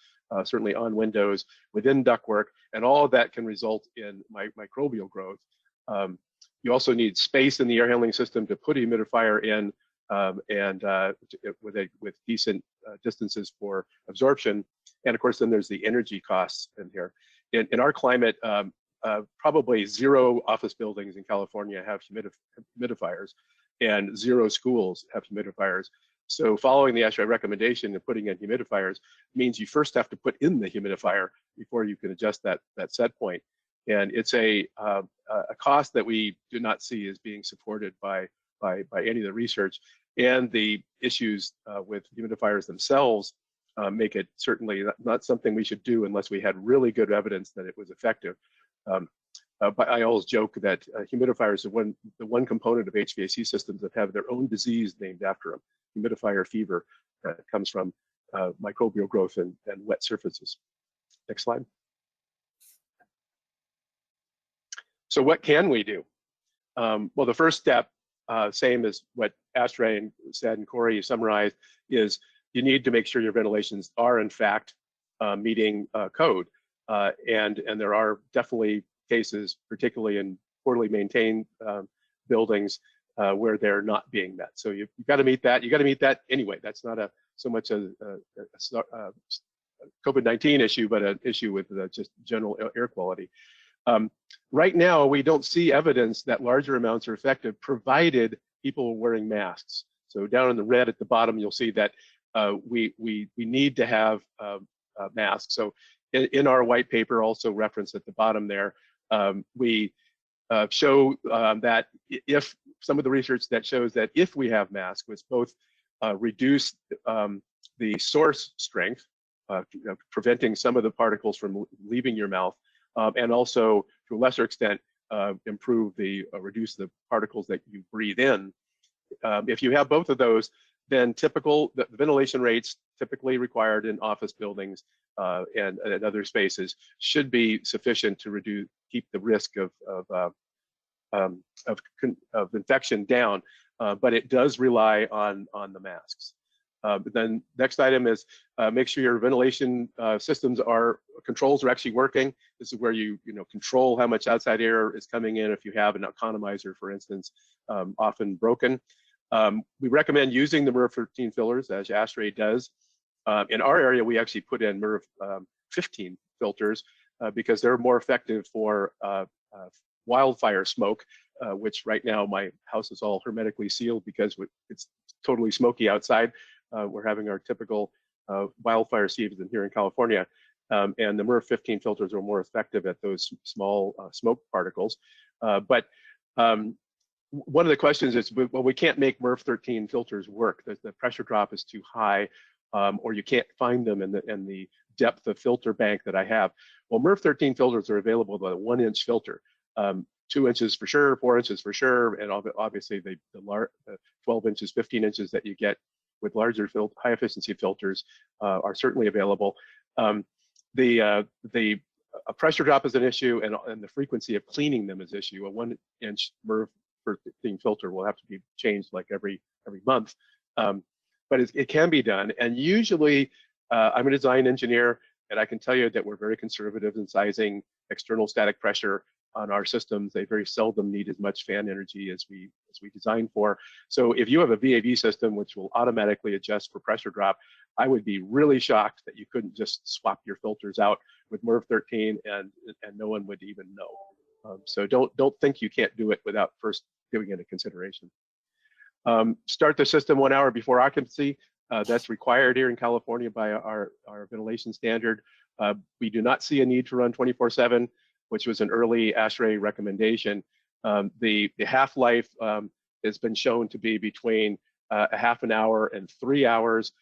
certainly on windows, within ductwork, and all of that can result in microbial growth. You also need space in the air handling system to put a humidifier in, with decent distances for absorption. And of course, then there's the energy costs in here. In our climate, probably 0 office buildings in California have humidifiers, and 0 schools have humidifiers. So following the ASHRAE recommendation of putting in humidifiers means you first have to put in the humidifier before you can adjust that set point. And it's a cost that we do not see as being supported by any of the research. And the issues with humidifiers themselves make it certainly not something we should do unless we had really good evidence that it was effective. But I always joke that humidifiers are the one component of HVAC systems that have their own disease named after them. Humidifier fever comes from microbial growth and wet surfaces. Next slide. So what can we do? Well, the first step, same as what ASHRAE said and Corey summarized, is you need to make sure your ventilations are in fact meeting code. And there are definitely cases, particularly in poorly maintained buildings, where they're not being met. So you've got to meet that. You got to meet that anyway. That's not so much a COVID-19 issue, but an issue with just general air quality. Right now, we don't see evidence that larger amounts are effective, provided people are wearing masks. So down in the red at the bottom, you'll see that we need to have masks. So in our white paper, also referenced at the bottom there, we show that if some of the research that shows that if we have masks, which both reduce the source strength, preventing some of the particles from leaving your mouth, and also to a lesser extent reduce the particles that you breathe in. If you have both of those, then the ventilation rates typically required in office buildings and other spaces should be sufficient to keep the risk of infection down, but it does rely on the masks. Then next item is make sure your ventilation controls are actually working. This is where you control how much outside air is coming in if you have an economizer, for instance, often broken. We recommend using the MERV 13 filters, as ASHRAE does. In our area, we actually put in MERV 15 filters because they're more effective for wildfire smoke, which right now my house is all hermetically sealed because it's totally smoky outside. We're having our typical wildfire season here in California, and the MERV 15 filters are more effective at those small smoke particles. But one of the questions is, well, we can't make MERV 13 filters work. The pressure drop is too high, or you can't find them in the depth of filter bank that I have. Well, MERV 13 filters are available with a 1-inch filter. 2 inches for sure, 4 inches for sure, and obviously the 12 inches, 15 inches that you get with larger high efficiency filters are certainly available. The pressure drop is an issue, and the frequency of cleaning them is an issue. A 1-inch MERV 13 filter will have to be changed like every month, but it can be done. And usually, I'm a design engineer, and I can tell you that we're very conservative in sizing external static pressure on our systems. They very seldom need as much fan energy as we design for. So if you have a VAV system which will automatically adjust for pressure drop, I would be really shocked that you couldn't just swap your filters out with MERV 13 and no one would even know. So don't think you can't do it without first giving it a consideration. Start the system 1 hour before occupancy. That's required here in California by our ventilation standard. We do not see a need to run 24/7, which was an early ASHRAE recommendation. The half-life has been shown to be between a half an hour and 3 hours.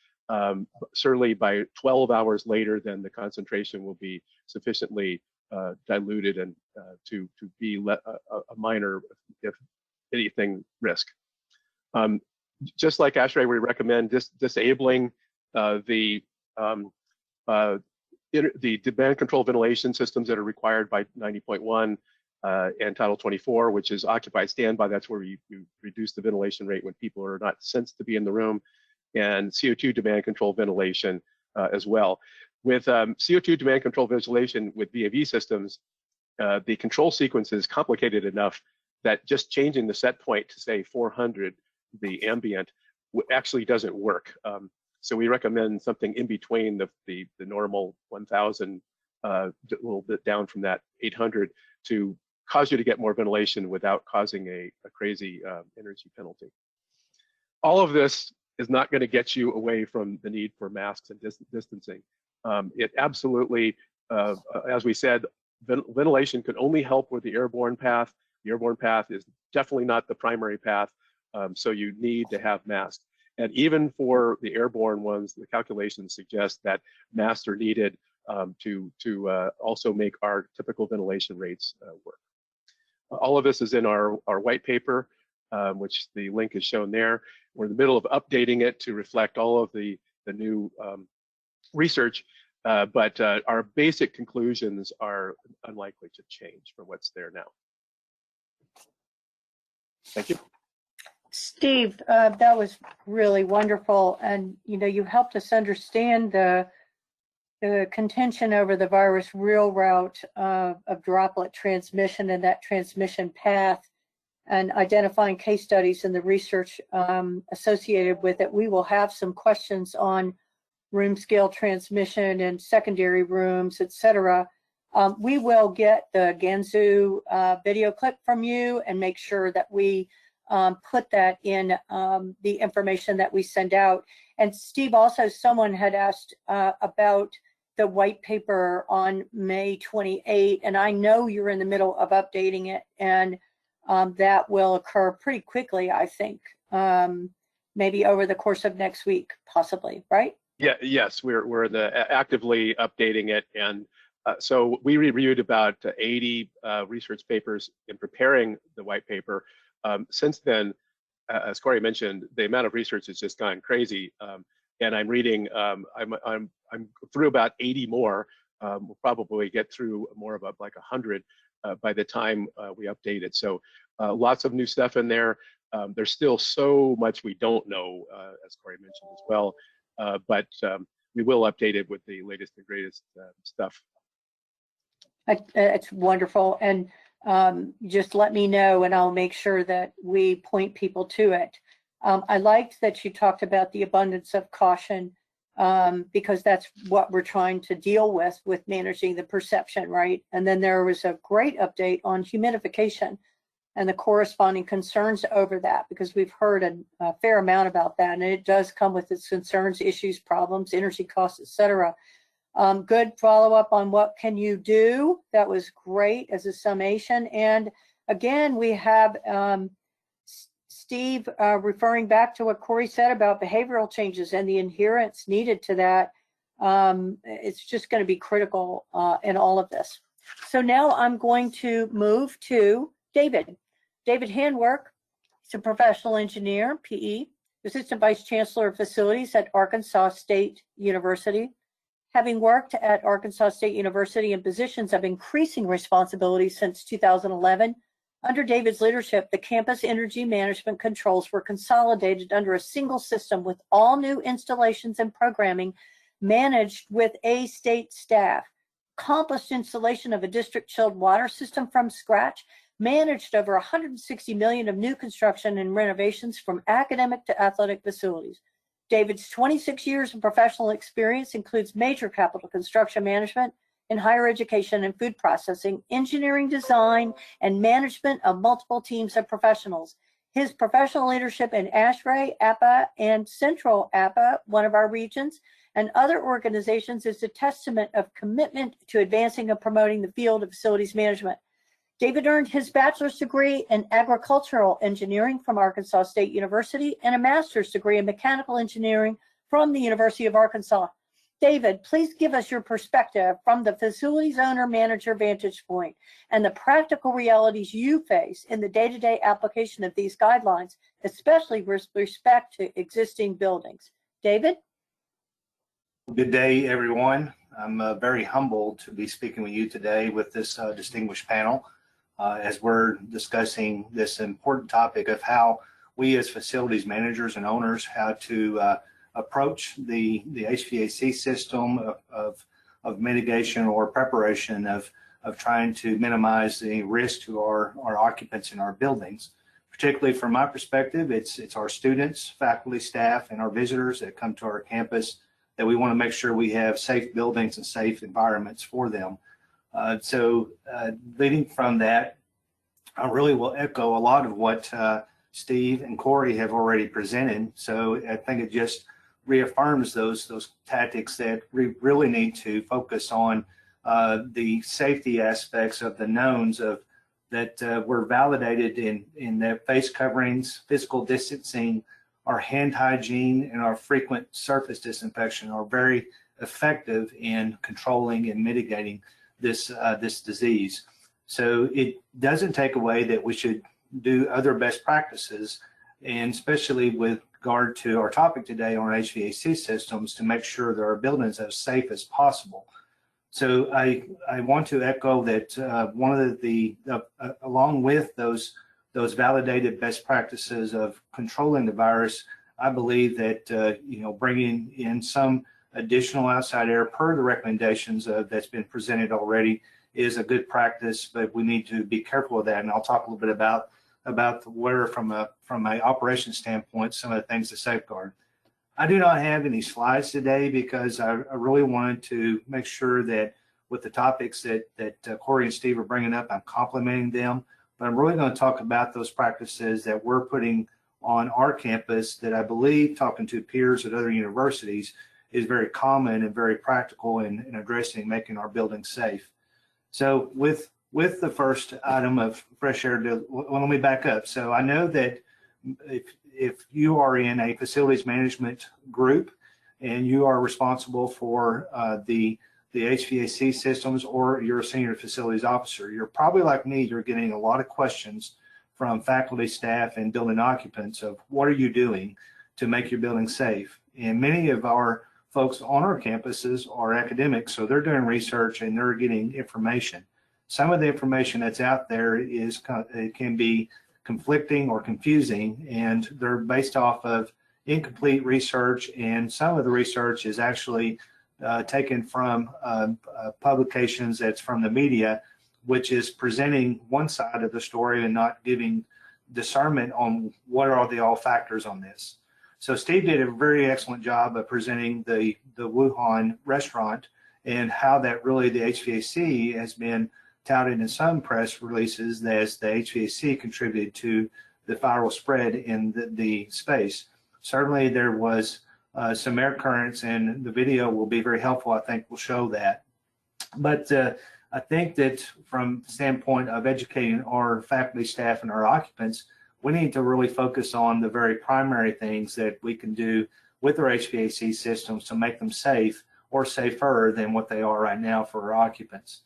Certainly by 12 hours later, then the concentration will be sufficiently diluted and to be a minor, if anything, risk. Just like ASHRAE, we recommend disabling the demand control ventilation systems that are required by 90.1 and Title 24, which is occupied standby. That's where you reduce the ventilation rate when people are not sensed to be in the room, and CO2 demand control ventilation as well. With CO2 demand control ventilation with VAV systems, the control sequence is complicated enough that just changing the set point to say 400, the ambient, actually doesn't work. So we recommend something in between the normal 1000, a little bit down from that 800, to cause you to get more ventilation without causing a crazy energy penalty. All of this is not going to get you away from the need for masks and distancing. It absolutely, as we said, ventilation can only help with the airborne path. The airborne path is definitely not the primary path, so you need to have masks. And even for the airborne ones, the calculations suggest that masks are needed to also make our typical ventilation rates work. All of this is in our white paper, which the link is shown there. We're in the middle of updating it to reflect all of the new research, but our basic conclusions are unlikely to change from what's there now. Thank you. Steve, that was really wonderful, and you helped us understand the contention over the virus real route of droplet transmission and that transmission path, and identifying case studies and the research associated with it. We will have some questions on room scale transmission and secondary rooms, etc. We will get the Gansu video clip from you and make sure that we put that in the information that we send out. And Steve, also someone had asked about the white paper on May 28, and I know you're in the middle of updating it, and that will occur pretty quickly, I think, maybe over the course of next week, possibly, right? Yeah, yes, we're actively updating it, and so we reviewed about 80 research papers in preparing the white paper. Since then, as Corey mentioned, the amount of research has just gone crazy, and I'm reading. I'm through about 80 more. We'll probably get through more of like 100 by the time we update it. So lots of new stuff in there. There's still so much we don't know, as Corey mentioned as well, but we will update it with the latest and greatest stuff. It's wonderful. And just let me know and I'll make sure that we point people to it. I liked that you talked about the abundance of caution, because that's what we're trying to deal with managing the perception, right? And then there was a great update on humidification and the corresponding concerns over that, because we've heard a fair amount about that, and it does come with its concerns, issues, problems, energy costs, etc. Good follow-up on what can you do. That was great as a summation. And again, we have Steve referring back to what Corey said about behavioral changes and the adherence needed to that. It's just going to be critical in all of this. So now I'm going to move to David. David Handwerk. He's a professional engineer, PE, Assistant Vice Chancellor of Facilities at Arkansas State University. Having worked at Arkansas State University in positions of increasing responsibility since 2011, under David's leadership, the campus energy management controls were consolidated under a single system with all new installations and programming managed with a state staff, accomplished installation of a district chilled water system from scratch, managed over 160 million of new construction and renovations from academic to athletic facilities. David's 26 years of professional experience includes major capital construction management in higher education and food processing, engineering design, and management of multiple teams of professionals. His professional leadership in ASHRAE, APPA, and Central APPA, one of our regions, and other organizations is a testament of commitment to advancing and promoting the field of facilities management. David earned his bachelor's degree in agricultural engineering from Arkansas State University and a master's degree in mechanical engineering from the University of Arkansas. David, please give us your perspective from the facilities owner manager vantage point and the practical realities you face in the day-to-day application of these guidelines, especially with respect to existing buildings. David? Good day, everyone. I'm very humbled to be speaking with you today with this distinguished panel as we're discussing this important topic of how we as facilities managers and owners, how to approach the HVAC system of mitigation or preparation of trying to minimize the risk to our occupants in our buildings. Particularly from my perspective, it's our students, faculty, staff, and our visitors that come to our campus that we want to make sure we have safe buildings and safe environments for them. So leading from that, I really will echo a lot of what Steve and Corey have already presented. So I think it just reaffirms those tactics that we really need to focus on the safety aspects of the knowns of that were validated in their face coverings, physical distancing, our hand hygiene, and our frequent surface disinfection are very effective in controlling and mitigating this disease. So it doesn't take away that we should do other best practices, and especially with regard to our topic today on HVAC systems, to make sure that our buildings are as safe as possible. So I want to echo that one of the along with those validated best practices of controlling the virus, I believe that bringing in some additional outside air per the recommendations that's been presented already is a good practice, but we need to be careful of that. And I'll talk a little bit about where from a operations standpoint, some of the things to safeguard. I do not have any slides today because I really wanted to make sure that with the topics that Corey and Steve are bringing up, I'm complementing them. But I'm really going to talk about those practices that we're putting on our campus that I believe, talking to peers at other universities, is very common and very practical in addressing making our buildings safe. So with the first item of fresh air, let me back up. So I know that if you are in a facilities management group and you are responsible for the HVAC systems, or you're a senior facilities officer, you're probably like me, you're getting a lot of questions from faculty, staff, and building occupants of what are you doing to make your building safe. And many of our folks on our campuses are academics, so they're doing research and they're getting information. Some of the information that's out there it can be conflicting or confusing, and they're based off of incomplete research, and some of the research is actually taken from publications that's from the media, which is presenting one side of the story and not giving discernment on what are all factors on this. So Steve did a very excellent job of presenting the Wuhan restaurant and how that really the HVAC has been touted in some press releases as the HVAC contributed to the viral spread in the space. Certainly there was some air currents, and the video will be very helpful. I think will show that. But I think that from the standpoint of educating our faculty, staff, and our occupants, we need to really focus on the very primary things that we can do with our HVAC systems to make them safe or safer than what they are right now for our occupants.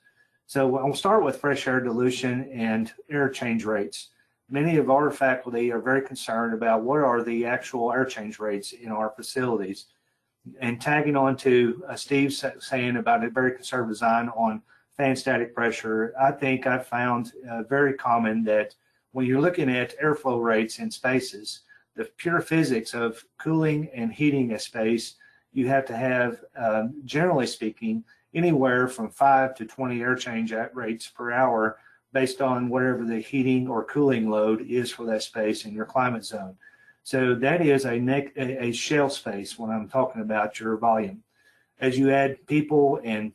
So I'll start with fresh air dilution and air change rates. Many of our faculty are very concerned about what are the actual air change rates in our facilities. And tagging on to Steve saying about a very conservative design on fan static pressure, I think I've found very common that when you're looking at airflow rates in spaces, the pure physics of cooling and heating a space, you have to have, generally speaking, anywhere from 5 to 20 air change rates per hour based on whatever the heating or cooling load is for that space in your climate zone. So that is a shell space when I'm talking about your volume. As you add people and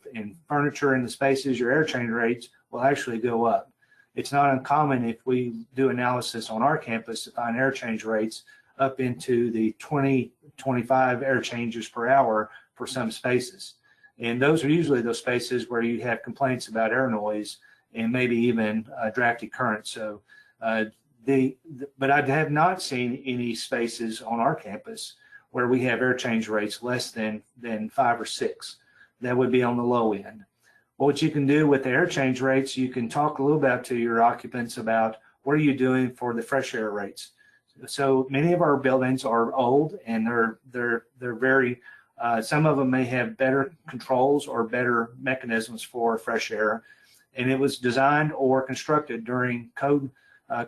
furniture in the spaces, your air change rates will actually go up. It's not uncommon if we do analysis on our campus to find air change rates up into the 20, 25 air changes per hour for some spaces. And those are usually those spaces where you have complaints about air noise and maybe even drafty current. So, but I have not seen any spaces on our campus where we have air change rates less than 5 or 6. That would be on the low end. What you can do with the air change rates, you can talk a little bit to your occupants about what are you doing for the fresh air rates. So many of our buildings are old, and they're very some of them may have better controls or better mechanisms for fresh air, and it was designed or constructed during code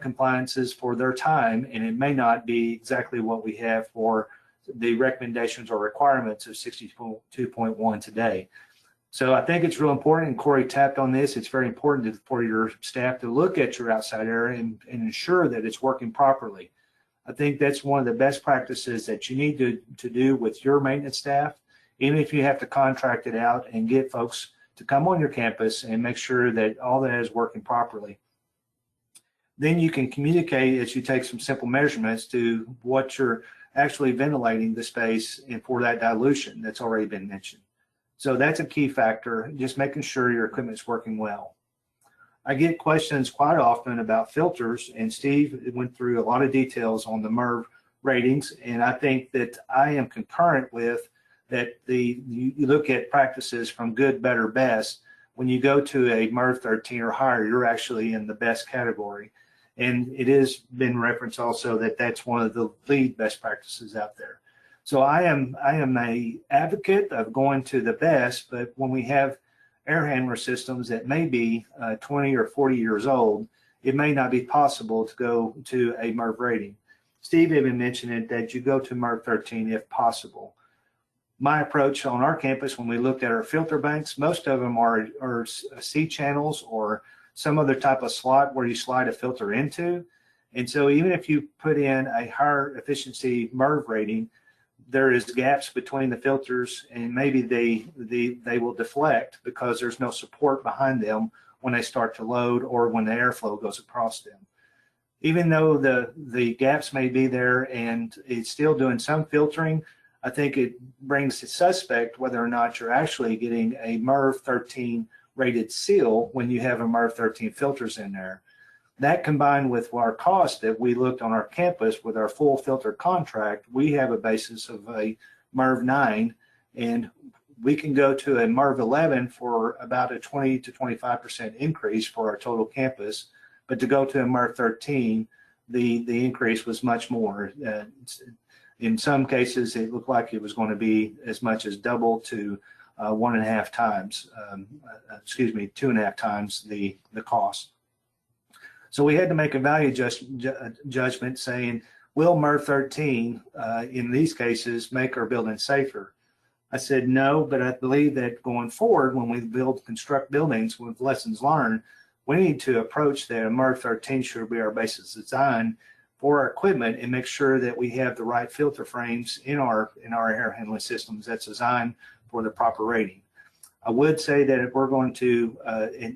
compliances for their time, and it may not be exactly what we have for the recommendations or requirements of 62.1 today. So I think it's real important, and Corey tapped on this, it's very important for your staff to look at your outside air and ensure that it's working properly. I think that's one of the best practices that you need to do with your maintenance staff, even if you have to contract it out and get folks to come on your campus and make sure that all that is working properly. Then you can communicate as you take some simple measurements to what you're actually ventilating the space and for that dilution that's already been mentioned. So that's a key factor, just making sure your equipment's working well. I get questions quite often about filters, and Steve went through a lot of details on the MERV ratings, and I think that I am concurrent with that. You look at practices from good, better, best. When you go to a MERV 13 or higher, you're actually in the best category. And it has been referenced also that that's one of the lead best practices out there. So I am a advocate of going to the best, but when we have air handler systems that may be 20 or 40 years old, it may not be possible to go to a MERV rating. Steve even mentioned it that you go to MERV 13 if possible. My approach on our campus, when we looked at our filter banks, most of them are C channels or some other type of slot where you slide a filter into. And so even if you put in a higher efficiency MERV rating, there is gaps between the filters, and maybe they will deflect because there's no support behind them when they start to load or when the airflow goes across them. Even though the gaps may be there and it's still doing some filtering, I think it brings it suspect whether or not you're actually getting a MERV 13 rated seal when you have a MERV 13 filters in there. That combined with our cost that we looked on our campus with our full filter contract, we have a basis of a MERV 9, and we can go to a MERV 11 for about a 20 to 25% increase for our total campus. But to go to a MERV 13, the increase was much more. In some cases, it looked like it was going to be as much as double to 1.5 times, 2.5 times the cost. So we had to make a value judgment saying, will MERV 13 in these cases make our building safer? I said no, but I believe that going forward, when we construct buildings with lessons learned, we need to approach that a MERV 13 should be our basis design for our equipment and make sure that we have the right filter frames in our air handling systems that's designed for the proper rating. I would say that if we're going to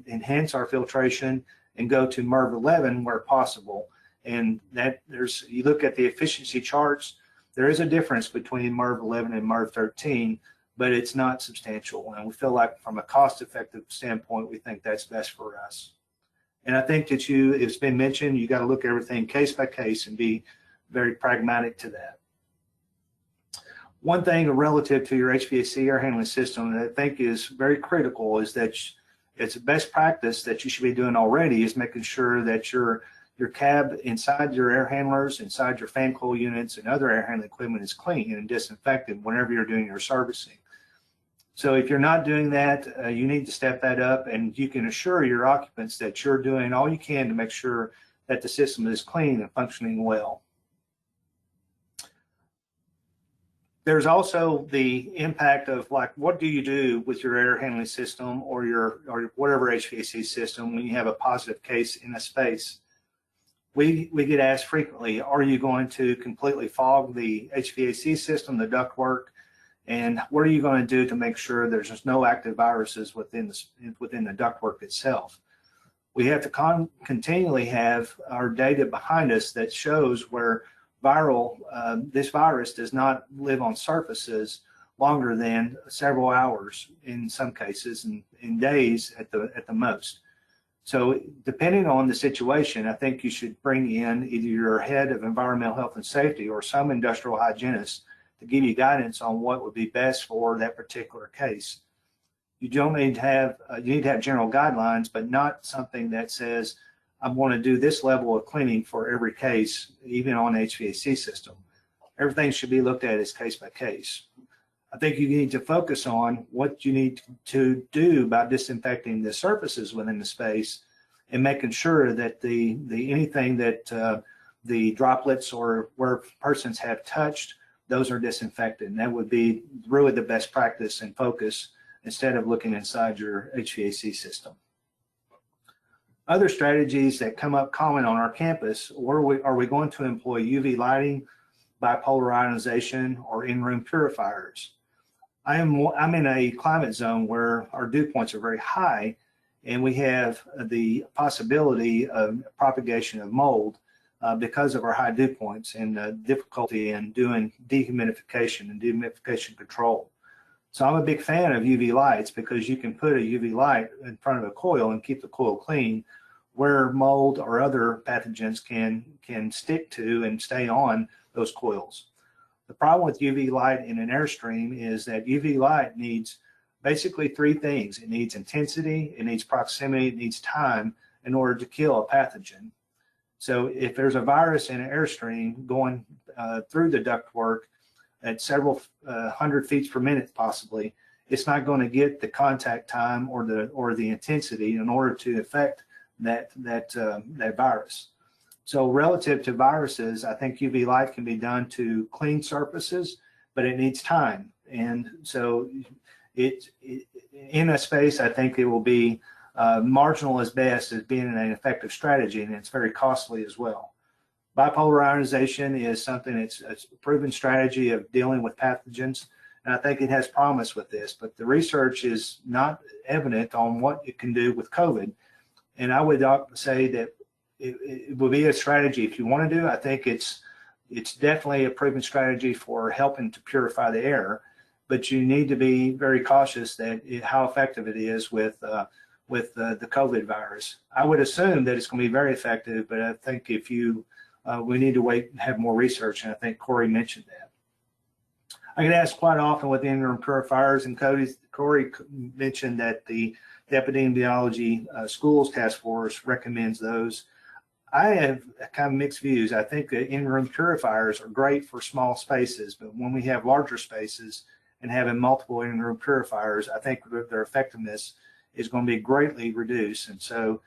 enhance our filtration and go to MERV 11 where possible, and that you look at the efficiency charts, there is a difference between MERV 11 and MERV 13, but it's not substantial. And we feel like from a cost-effective standpoint, we think that's best for us. And I think that it's been mentioned, you got to look at everything case by case and be very pragmatic to that. One thing relative to your HVAC air handling system that I think is very critical is that it's a best practice that you should be doing already is making sure that your cab inside your air handlers, inside your fan coil units and other air handling equipment is clean and disinfected whenever you're doing your servicing. So if you're not doing that, you need to step that up, and you can assure your occupants that you're doing all you can to make sure that the system is clean and functioning well. There's also the impact of, like, what do you do with your air handling system or whatever HVAC system when you have a positive case in a space? We get asked frequently, are you going to completely fog the HVAC system, the ductwork, and what are you going to do to make sure there's just no active viruses within the ductwork itself? We have to continually have our data behind us that shows where this virus does not live on surfaces longer than several hours in some cases, and in days at the most. So depending on the situation, I think you should bring in either your head of environmental health and safety or some industrial hygienist to give you guidance on what would be best for that particular case. You don't need to have, you need to have general guidelines, but not something that says, I'm going to do this level of cleaning for every case, even on HVAC system. Everything should be looked at as case by case. I think you need to focus on what you need to do about disinfecting the surfaces within the space and making sure that anything that the droplets or where persons have touched, those are disinfected. And that would be really the best practice and focus instead of looking inside your HVAC system. Other strategies that come up common on our campus, are we going to employ UV lighting, bipolar ionization, or in-room purifiers? I'm in a climate zone where our dew points are very high, and we have the possibility of propagation of mold because of our high dew points and difficulty in doing dehumidification and dehumidification control. So I'm a big fan of UV lights because you can put a UV light in front of a coil and keep the coil clean, where mold or other pathogens can stick to and stay on those coils. The problem with UV light in an airstream is that UV light needs basically three things. It needs intensity, it needs proximity, it needs time in order to kill a pathogen. So if there's a virus in an airstream going through the ductwork at several hundred feet per minute possibly, it's not going to get the contact time or the intensity in order to affect that virus. So relative to viruses, I think UV light can be done to clean surfaces, but it needs time. And so in a space, I think it will be marginal as best as being an effective strategy, and it's very costly as well. Bipolar ionization is something it's a proven strategy of dealing with pathogens, and I think it has promise with this, but the research is not evident on what it can do with COVID. And I would say that it will be a strategy if you want to do. I think it's definitely a proven strategy for helping to purify the air, but you need to be very cautious that how effective it is with the COVID virus. I would assume that it's going to be very effective, but I think if we need to wait and have more research, and I think Corey mentioned that. I get asked quite often with in-room purifiers, and Corey mentioned that the epidemiology schools task force recommends those. I have kind of mixed views. I think that in-room purifiers are great for small spaces, but when we have larger spaces and having multiple in-room purifiers, I think their effectiveness is going to be greatly reduced. And so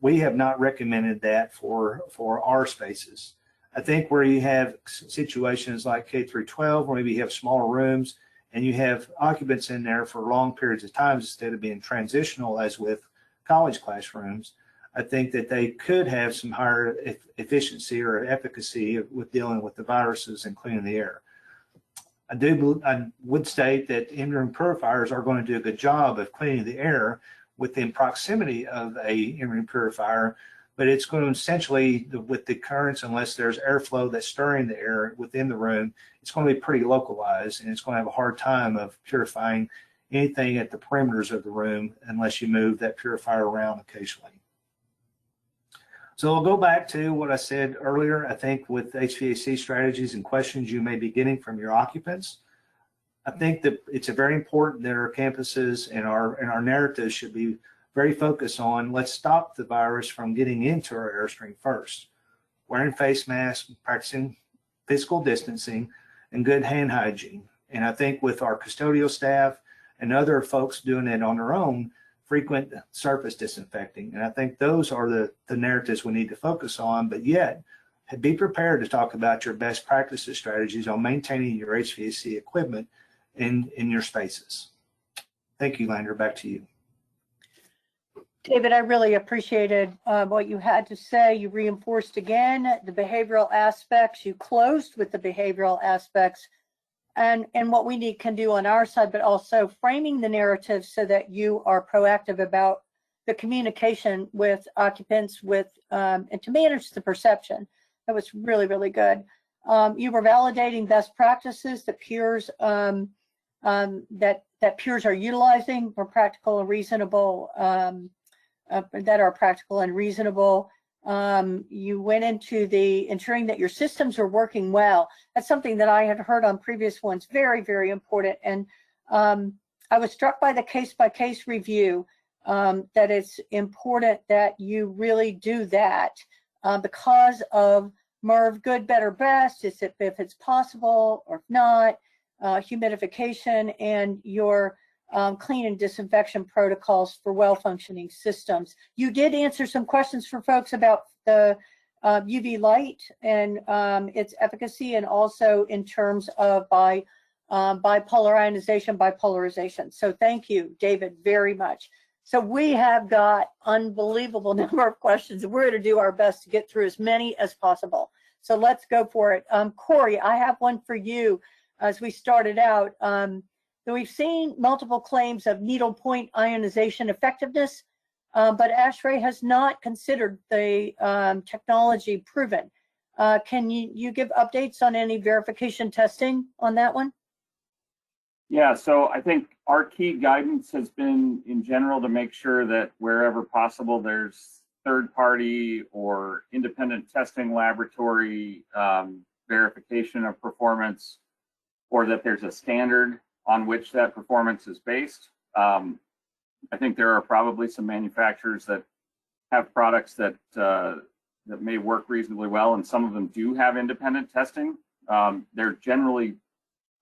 We have not recommended that for our spaces. I think where you have situations like K through 12, where maybe you have smaller rooms and you have occupants in there for long periods of time instead of being transitional as with college classrooms, I think that they could have some higher efficiency or efficacy with dealing with the viruses and cleaning the air. I would state that in-room purifiers are going to do a good job of cleaning the air within proximity of a in-room purifier, but it's going to essentially, with the currents, unless there's airflow that's stirring the air within the room, it's going to be pretty localized, and it's going to have a hard time of purifying anything at the perimeters of the room unless you move that purifier around occasionally. So I'll go back to what I said earlier. I think with HVAC strategies and questions you may be getting from your occupants, I think that it's very important that our campuses and our narratives should be very focused on, let's stop the virus from getting into our airstream first. Wearing face masks, practicing physical distancing, and good hand hygiene. And I think with our custodial staff and other folks doing it on their own, frequent surface disinfecting. And I think those are the narratives we need to focus on, but yet be prepared to talk about your best practices strategies on maintaining your HVAC equipment in your spaces. Thank you, Lander. Back to you. David, I really appreciated what you had to say. You reinforced again the behavioral aspects. You closed with the behavioral aspects and what we can do on our side, but also framing the narrative so that you are proactive about the communication with occupants and to manage the perception. That was really, really good. You were validating best practices that peers that peers are utilizing for practical and reasonable, that are practical and reasonable. You went into the ensuring that your systems are working well. That's something that I had heard on previous ones, very, very important. And I was struck by the case-by-case review, that it's important that you really do that because of MERV, good, better, best, if it's possible or not, humidification, and your clean and disinfection protocols for well-functioning systems. You did answer some questions for folks about the UV light and its efficacy, and also in terms of bipolar ionization, bipolarization. So thank you, David, very much. So we have got unbelievable number of questions, and we're going to do our best to get through as many as possible. So let's go for it. Corey, I have one for you as we started out. We've seen multiple claims of needle point ionization effectiveness, but ASHRAE has not considered the technology proven. Can you give updates on any verification testing on that one? Yeah, so I think our key guidance has been in general to make sure that wherever possible there's third-party or independent testing laboratory verification of performance, or that there's a standard on which that performance is based. I think there are probably some manufacturers that have products that that may work reasonably well, and some of them do have independent testing. They're generally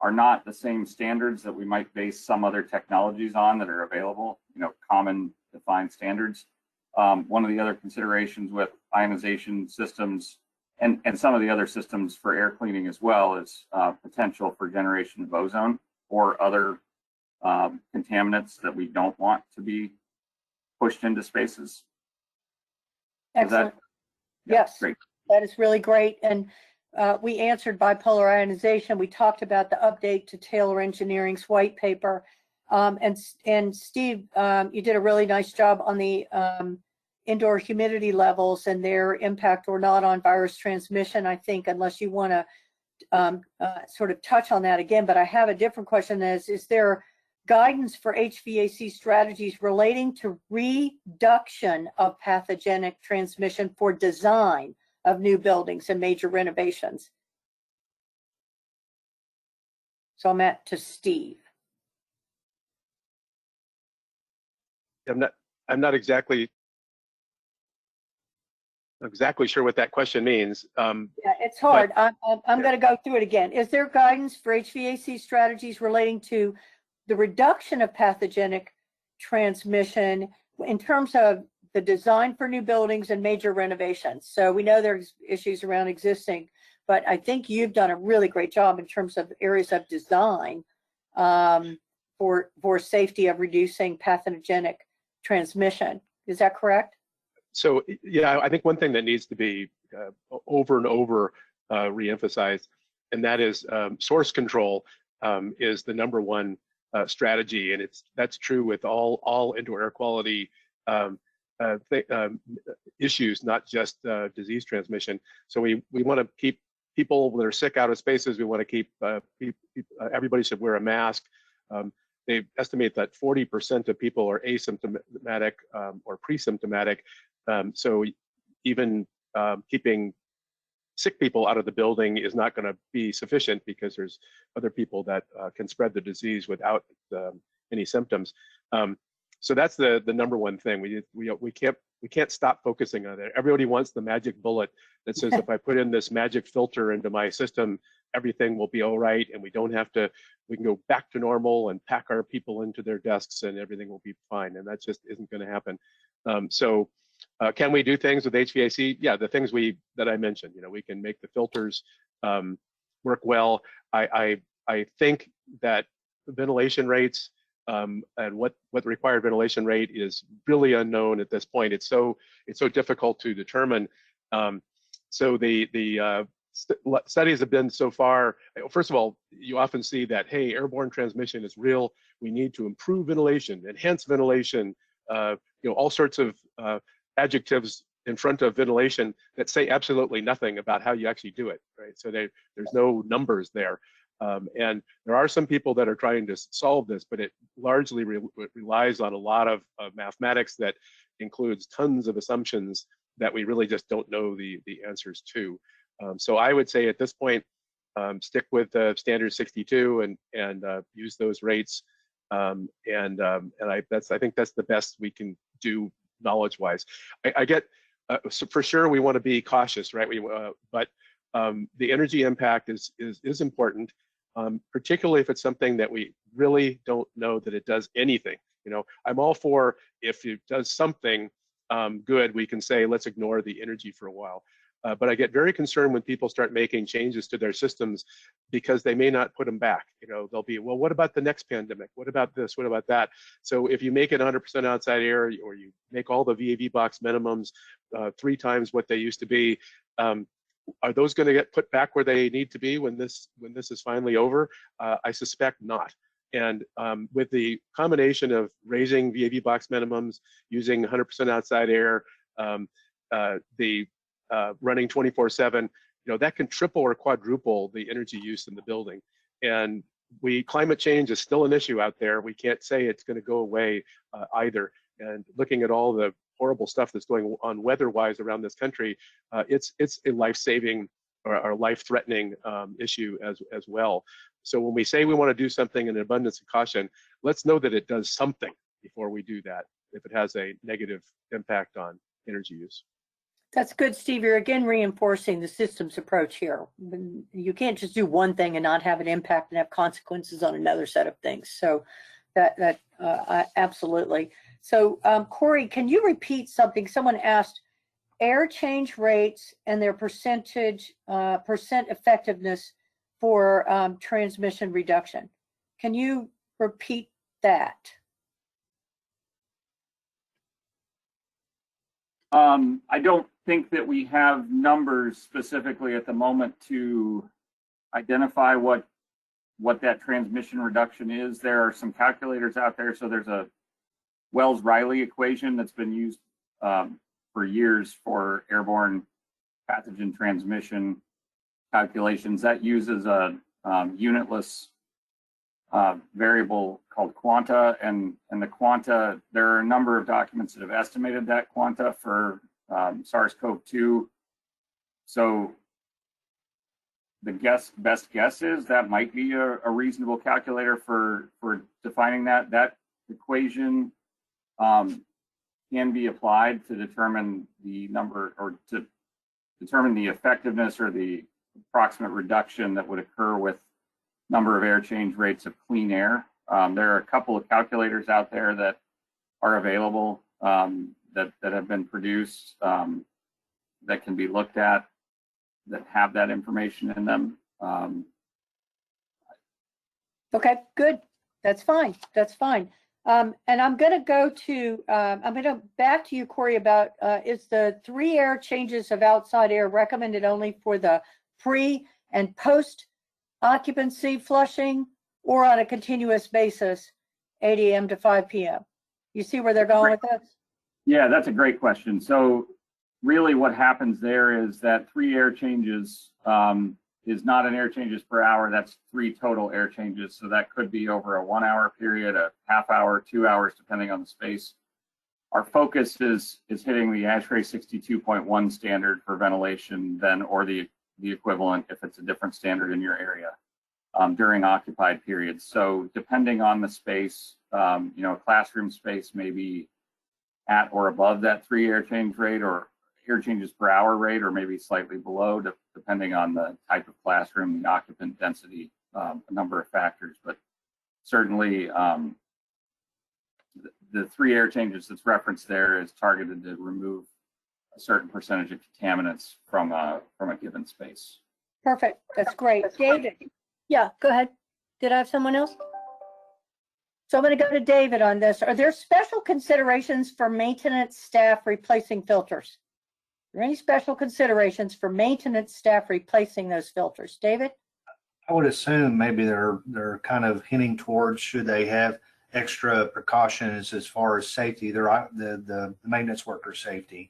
are not the same standards that we might base some other technologies on that are available, common defined standards. One of the other considerations with ionization systems and some of the other systems for air cleaning as well is potential for generation of ozone or other contaminants that we don't want to be pushed into spaces. Excellent. Yes, great. That is really great. And we answered bipolar ionization. We talked about the update to Taylor Engineering's white paper. And Steve, you did a really nice job on the indoor humidity levels and their impact or not on virus transmission, I think, unless you want to sort of touch on that again. But I have a different question: is there guidance for HVAC strategies relating to reduction of pathogenic transmission for design of new buildings and major renovations? So I'm to Steve. I'm not exactly sure what that question means. Yeah, it's hard. I'm going to go through it again. Is there guidance for HVAC strategies relating to the reduction of pathogenic transmission in terms of the design for new buildings and major renovations. So we know there's issues around existing, but I think you've done a really great job in terms of areas of design for safety of reducing pathogenic transmission. Is that correct? So yeah, I think one thing that needs to be over and over reemphasized, and that is source control is the number one strategy, and that's true with all indoor air quality issues, not just disease transmission. So we want to keep people that are sick out of spaces. We want to keep everybody should wear a mask. They estimate that 40% of people are asymptomatic or pre-symptomatic. So even keeping sick people out of the building is not going to be sufficient, because there's other people that can spread the disease without any symptoms. So that's the number one thing. We can't stop focusing on it. Everybody wants the magic bullet that says if I put in this magic filter into my system, everything will be all right, and we can go back to normal and pack our people into their desks and everything will be fine. And that just isn't going to happen. Can we do things with HVAC? Yeah, the things that I mentioned. We can make the filters work well. I think that ventilation rates and what the required ventilation rate is really unknown at this point. It's so difficult to determine. So the studies have been so far. First of all, you often see that, hey, airborne transmission is real. We need to improve ventilation, enhance ventilation. All sorts of adjectives in front of ventilation that say absolutely nothing about how you actually do it, right? So there's no numbers there. And there are some people that are trying to solve this, but it largely relies on a lot of mathematics that includes tons of assumptions that we really just don't know the answers to. So I would say at this point, stick with standard 62 and use those rates. I think that's the best we can do knowledge-wise. I get so for sure we want to be cautious, right? But the energy impact is important, particularly if it's something that we really don't know that it does anything. I'm all for if it does something good, we can say let's ignore the energy for a while. But I get very concerned when people start making changes to their systems because they may not put them back. They'll be, well, what about the next pandemic? What about this? What about that? So if you make it 100% outside air, or you make all the VAV box minimums 3 times what they used to be, are those going to get put back where they need to be when this is finally over? I suspect not. And with the combination of raising VAV box minimums, using 100% outside air, running 24/7, that can triple or quadruple the energy use in the building. And climate change is still an issue out there. We can't say it's going to go away either. And looking at all the horrible stuff that's going on weather-wise around this country, it's a life-saving or life-threatening issue as well. So when we say we want to do something in an abundance of caution, let's know that it does something before we do that, if it has a negative impact on energy use. That's good, Steve. You're again reinforcing the systems approach here. You can't just do one thing and not have an impact and have consequences on another set of things. So that absolutely. So Corey, can you repeat something? Someone asked air change rates and their percent effectiveness for transmission reduction. Can you repeat that? I don't think that we have numbers specifically at the moment to identify what that transmission reduction is. There are some calculators out there. So there's a Wells-Riley equation that's been used for years for airborne pathogen transmission calculations. That uses a unitless variable called quanta, and the quanta, there are a number of documents that have estimated that quanta for SARS-CoV-2. So the best guess is that might be a reasonable calculator for defining that. That equation can be applied to determine the number, or to determine the effectiveness or the approximate reduction that would occur with number of air change rates of clean air. There are a couple of calculators out there that are available that have been produced that can be looked at that have that information in them. Okay, good. That's fine. That's fine. And I'm going to go to, I'm going to back to you, Corey, about is the 3 air changes of outside air recommended only for the pre and post occupancy flushing or on a continuous basis, 8 a.m. to 5 p.m.? You see where they're going with this? Yeah, that's a great question. So really what happens there is that 3 air changes is not an air changes per hour. That's 3 total air changes. So that could be over a 1 hour period, a half hour, 2 hours, depending on the space. Our focus is hitting the ASHRAE 62.1 standard for ventilation then, or the equivalent if it's a different standard in your area during occupied periods. So depending on the space, you know, a classroom space may be at or above that 3 air change rate or air changes per hour rate, or maybe slightly below, depending on the type of classroom, the occupant density, a number of factors. But certainly the 3 air changes that's referenced there is targeted to remove a certain percentage of contaminants from a given space. Perfect. That's great. David. Yeah, go ahead. Did I have someone else? So I'm going to go to David on this. Are there special considerations for maintenance staff replacing filters? Are there any special considerations for maintenance staff replacing those filters? David? I would assume maybe they're kind of hinting towards, should they have extra precautions as far as safety, the maintenance worker safety.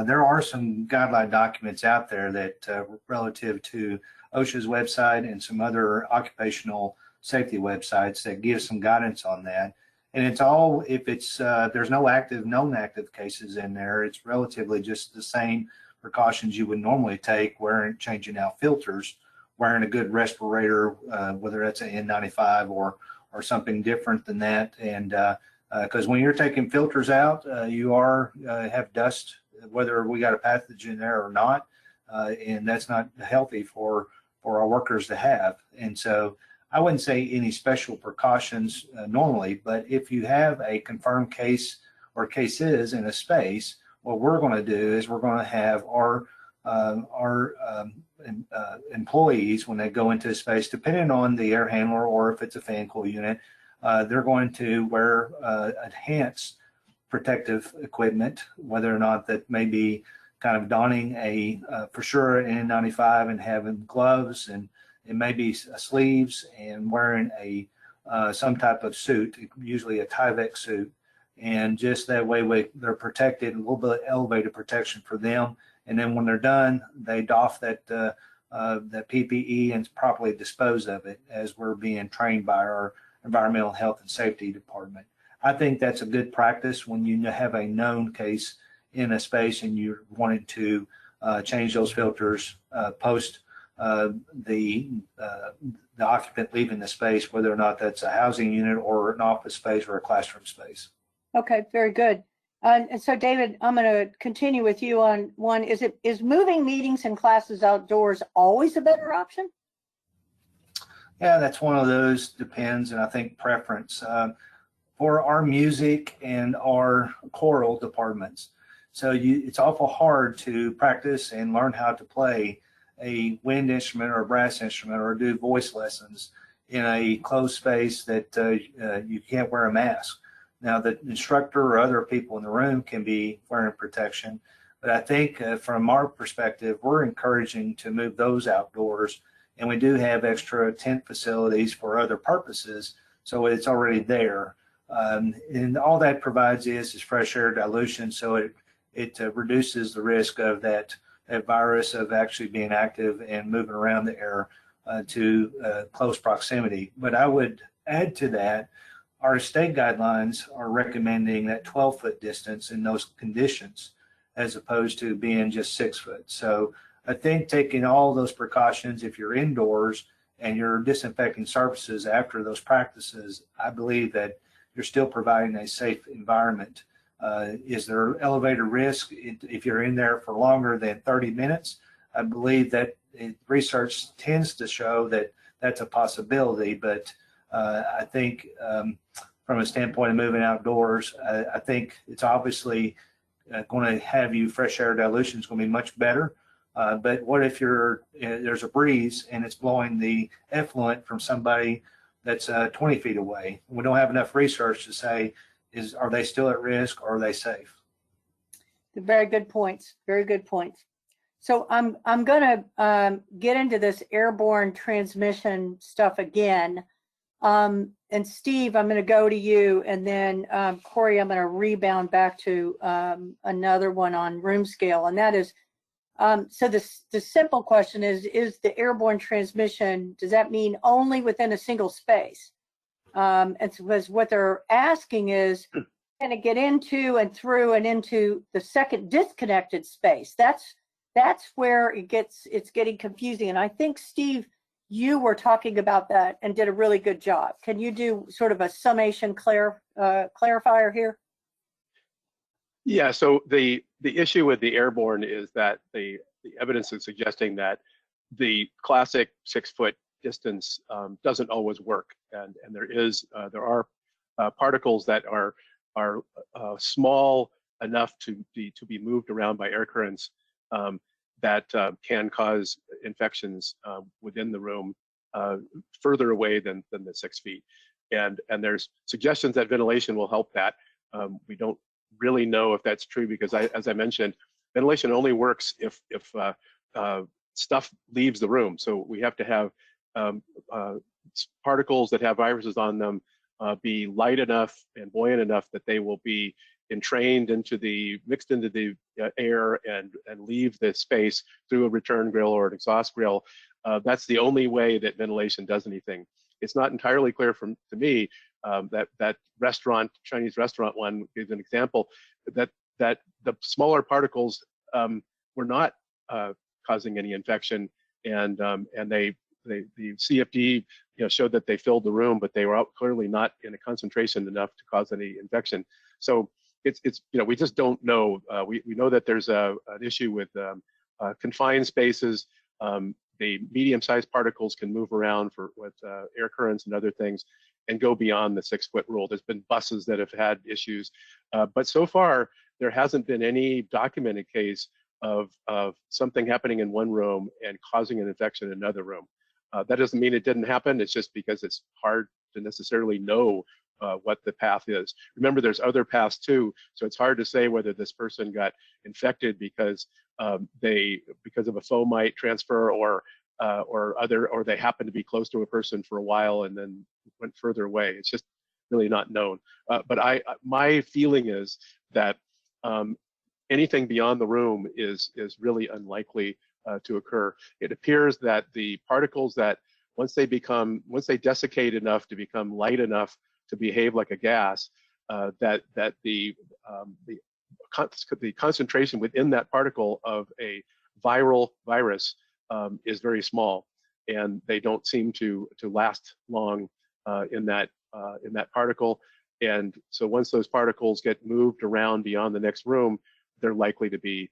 There are some guideline documents out there that relative to OSHA's website and some other occupational safety websites that give some guidance on that. And it's all, if it's there's no known active cases in there, it's relatively just the same precautions you would normally take, changing out filters, wearing a good respirator, whether that's an N95 or something different than that. And because when you're taking filters out, you have dust, whether we got a pathogen there or not, and that's not healthy for our workers to have. And so I wouldn't say any special precautions normally, but if you have a confirmed case or cases in a space, what we're going to do is we're going to have our employees, when they go into a space, depending on the air handler or if it's a fan cool unit, they're going to wear enhanced protective equipment, whether or not that may be kind of donning for sure an N95 and having gloves, and it may be sleeves, and wearing some type of suit, usually a Tyvek suit, and just that way they're protected, a little bit of elevated protection for them. And then when they're done, they doff that PPE and properly dispose of it, as we're being trained by our environmental health and safety department. I think that's a good practice when you have a known case in a space and you're wanting to change those filters post the occupant leaving the space, whether or not that's a housing unit or an office space or a classroom space. Okay, very good. And so, David, I'm going to continue with you on one. Is moving meetings and classes outdoors always a better option? Yeah, that's one of those, depends, and I think preference. For our music and our choral departments, so it's awful hard to practice and learn how to play a wind instrument or a brass instrument or do voice lessons in a closed space that you can't wear a mask. Now, the instructor or other people in the room can be wearing protection, but I think from our perspective, we're encouraging to move those outdoors, and we do have extra tent facilities for other purposes, so it's already there. And all that provides is fresh air dilution, so it reduces the risk of that virus of actually being active and moving around the air to close proximity. But I would add to that, our state guidelines are recommending that 12-foot distance in those conditions, as opposed to being just 6 foot. So I think taking all those precautions, if you're indoors and you're disinfecting surfaces after those practices, I believe that you're still providing a safe environment. Is there elevated risk if you're in there for longer than 30 minutes? I believe that research tends to show that that's a possibility, but I think from a standpoint of moving outdoors, I think it's obviously going to have you fresh air dilution is going to be much better. But what if there's a breeze and it's blowing the effluent from somebody that's 20 feet away? We don't have enough research to say, are they still at risk or are they safe? Very good points. Very good points. So I'm going to get into this airborne transmission stuff again. And Steve, I'm going to go to you, and then Corey, I'm going to rebound back to another one on room scale, and that is, so the simple question is the airborne transmission, does that mean only within a single space? And because what they're asking is, can it get into and through and into the second disconnected space? That's where it's getting confusing. And I think, Steve, you were talking about that and did a really good job. Can you do sort of a summation clarifier here? Yeah, so the issue with the airborne is that the evidence is suggesting that the classic 6-foot distance doesn't always work, and there are particles that are small enough to be moved around by air currents that can cause infections within the room further away than the 6 feet. And there's suggestions that ventilation will help that. We don't really know if that's true because, as I mentioned, ventilation only works if stuff leaves the room. So we have to have particles that have viruses on them be light enough and buoyant enough that they will be mixed into the air and leave the space through a return grill or an exhaust grill. That's the only way that ventilation does anything. It's not entirely clear to me that restaurant, Chinese restaurant one gives an example that the smaller particles were not causing any infection, and the CFD showed that they filled the room, but they were clearly not in a concentration enough to cause any infection. So it's we just don't know. We know that there's an issue with confined spaces. The medium-sized particles can move around with air currents and other things and go beyond the 6-foot rule. There's been buses that have had issues, but so far there hasn't been any documented case of something happening in one room and causing an infection in another room. That doesn't mean it didn't happen. It's just because it's hard to necessarily know what the path is. Remember, there's other paths too, so it's hard to say whether this person got infected because of a fomite transfer or they happened to be close to a person for a while and then went further away. It's just really not known. But my feeling is that anything beyond the room is really unlikely to occur. It appears that the particles that once they desiccate enough to become light enough to behave like a gas, that the concentration within that particle of a viral virus is very small, and they don't seem to last long in that particle. And so once those particles get moved around beyond the next room, they're likely to be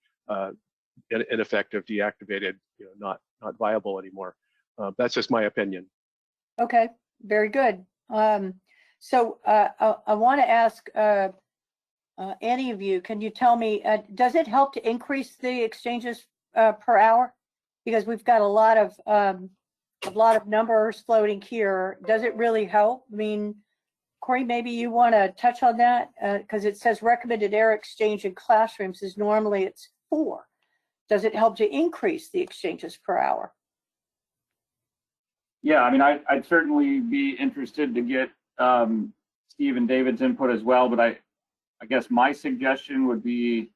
ineffective, deactivated, not viable anymore. That's just my opinion. Okay, very good. So I want to ask any of you, can you tell me, does it help to increase the exchanges per hour? Because we've got a lot of numbers floating here. Does it really help? I mean, Corey, maybe you want to touch on that, because it says recommended air exchange in classrooms is normally it's 4. Does it help to increase the exchanges per hour? Yeah, I mean, I'd certainly be interested to get Steve and David's input as well, but I guess my suggestion would be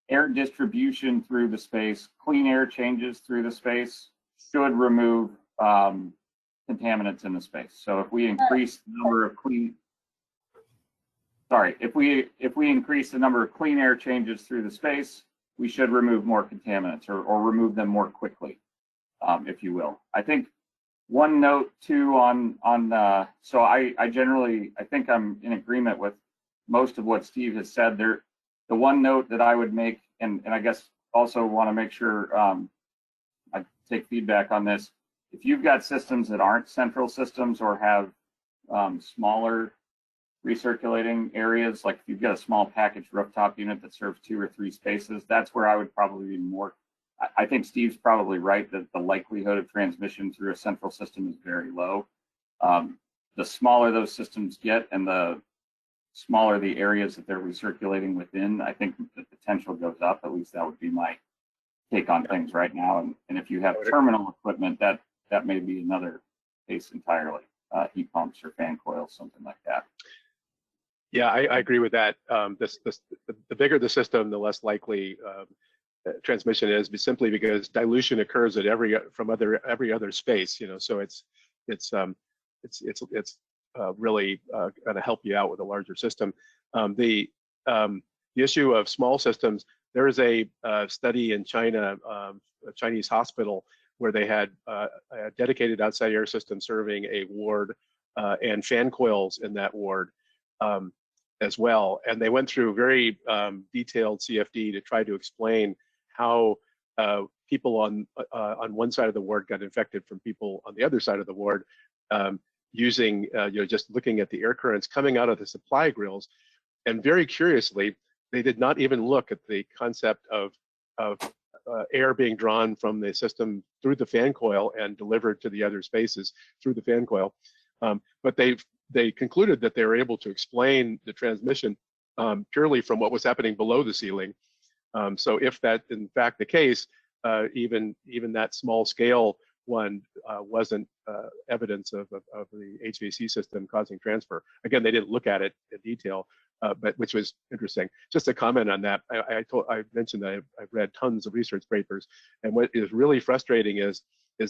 air distribution through the space, clean air changes through the space should remove contaminants in the space. So if we increase the number of if we increase the number of clean air changes through the space, we should remove more contaminants or remove them more quickly, if you will. I think one note too so I think I'm in agreement with most of what Steve has said there. The one note that I would make, and I guess also want to make sure I take feedback on this. If you've got systems that aren't central systems or have smaller recirculating areas, like if you've got a small package rooftop unit that serves 2 or 3 spaces, that's where I would probably be more. I think Steve's probably right that the likelihood of transmission through a central system is very low. The smaller those systems get and the smaller the areas that they're recirculating within, I think the potential goes up. At least that would be my take on things right now. And if you have terminal equipment, that may be another case entirely. Heat pumps or fan coils, something like that. Yeah, I agree with that. The bigger the system, the less likely transmission is, but simply because dilution occurs at every other space. So it's really going to help you out with a larger system. The issue of small systems, there is a study in China, a Chinese hospital, where they had a dedicated outside air system serving a ward and fan coils in that ward as well. And they went through very detailed CFD to try to explain how people on one side of the ward got infected from people on the other side of the ward, using just looking at the air currents coming out of the supply grills. And very curiously, they did not even look at the concept of air being drawn from the system through the fan coil and delivered to the other spaces through the fan coil. But they concluded that they were able to explain the transmission purely from what was happening below the ceiling. So if that in fact the case, even that small scale one wasn't evidence of the HVAC system causing transfer. Again, they didn't look at it in detail, but which was interesting. Just a comment on that. I mentioned that I've read tons of research papers, and what is really frustrating is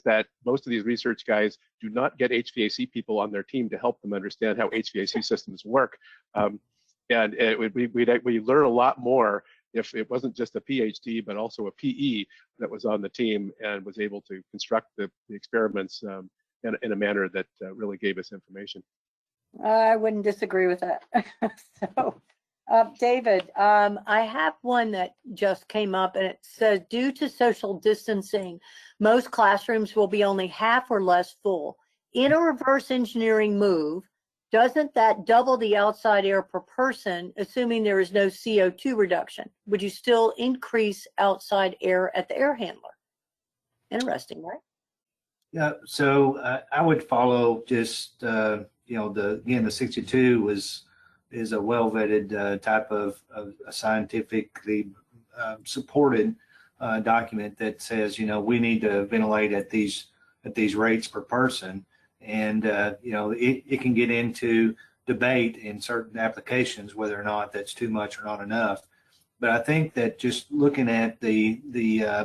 that most of these research guys do not get HVAC people on their team to help them understand how HVAC systems work. And we learn a lot more if it wasn't just a PhD, but also a PE that was on the team and was able to construct the experiments in a manner that really gave us information. I wouldn't disagree with that. So, David, I have one that just came up, and it says, due to social distancing, most classrooms will be only half or less full. In a reverse engineering move, doesn't that double the outside air per person, assuming there is no CO2 reduction? Would you still increase outside air at the air handler? Interesting, right? Yeah, so I would follow just, the 62 is a well-vetted type of a scientifically supported document that says, we need to ventilate at these rates per person. And, it can get into debate in certain applications whether or not that's too much or not enough. But I think that just looking at the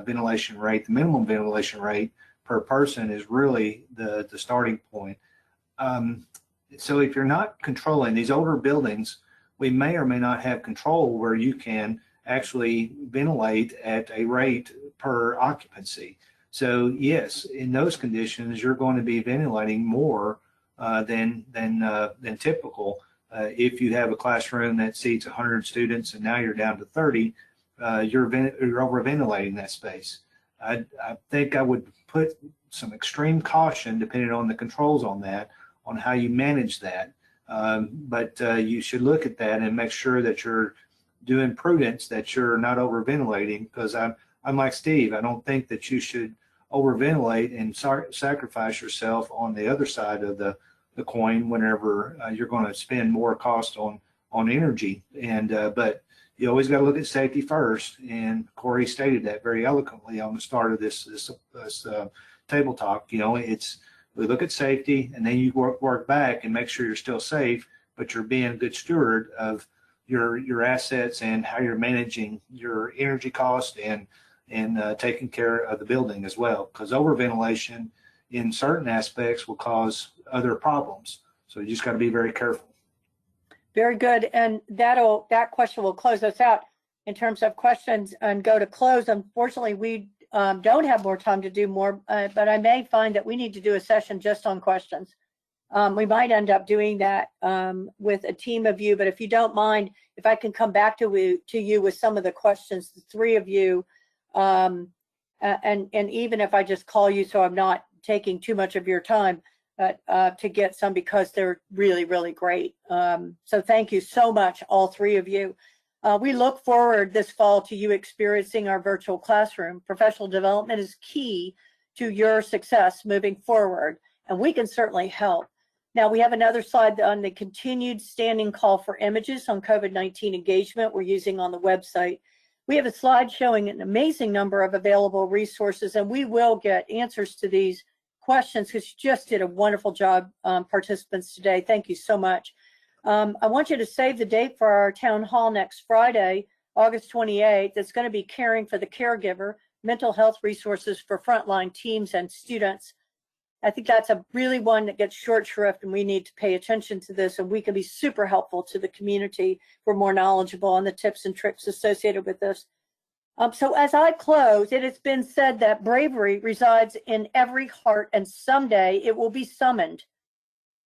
ventilation rate, the minimum ventilation rate per person is really the starting point. So if you're not controlling these older buildings, we may or may not have control where you can actually ventilate at a rate per occupancy. So yes, in those conditions, you're going to be ventilating more than typical. If you have a classroom that seats 100 students and now you're down to 30, you're over ventilating that space. I think I would put some extreme caution, depending on the controls on that, on how you manage that. But you should look at that and make sure that you're doing prudence, that you're not over ventilating, because I'm like Steve. I don't think that you should overventilate and sacrifice yourself on the other side of the coin whenever you're going to spend more cost on energy. And but you always got to look at safety first. And Corey stated that very eloquently on the start of this table talk. We look at safety, and then you work back and make sure you're still safe, but you're being a good steward of your assets and how you're managing your energy cost and taking care of the building as well, because overventilation in certain aspects will cause other problems. So you just got to be very careful. Very good. And that question will close us out in terms of questions and go to close. Unfortunately, we don't have more time to do more, but I may find that we need to do a session just on questions. We might end up doing that with a team of you, but if you don't mind, if I can come back to you with some of the questions, the three of you, and even if I just call you so I'm not taking too much of your time, to get some because they're really, really great. So thank you so much, all three of you. We look forward this fall to you experiencing our virtual classroom. Professional development is key to your success moving forward, and we can certainly help. Now, we have another slide on the continued standing call for images on COVID-19 engagement we're using on the website. We have a slide showing an amazing number of available resources, and we will get answers to these questions because you just did a wonderful job, participants today. Thank you so much. I want you to save the date for our town hall next Friday, August 28th. It's going to be caring for the caregiver, mental health resources for frontline teams and students. I think that's a really one that gets short shrift, and we need to pay attention to this, and we can be super helpful to the community if we're more knowledgeable on the tips and tricks associated with this. So as I close, it has been said that bravery resides in every heart, and someday it will be summoned.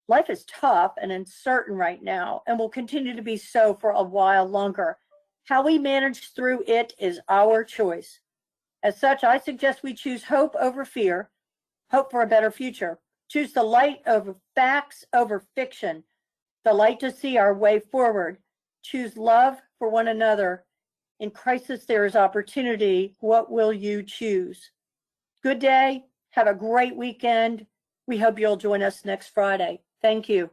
Life is tough and uncertain right now, and will continue to be so for a while longer. How we manage through it is our choice. As such, I suggest we choose hope over fear, hope for a better future. Choose the light over facts over fiction, the light to see our way forward. Choose love for one another. In crisis, there is opportunity. What will you choose? Good day. Have a great weekend. We hope you'll join us next Friday. Thank you.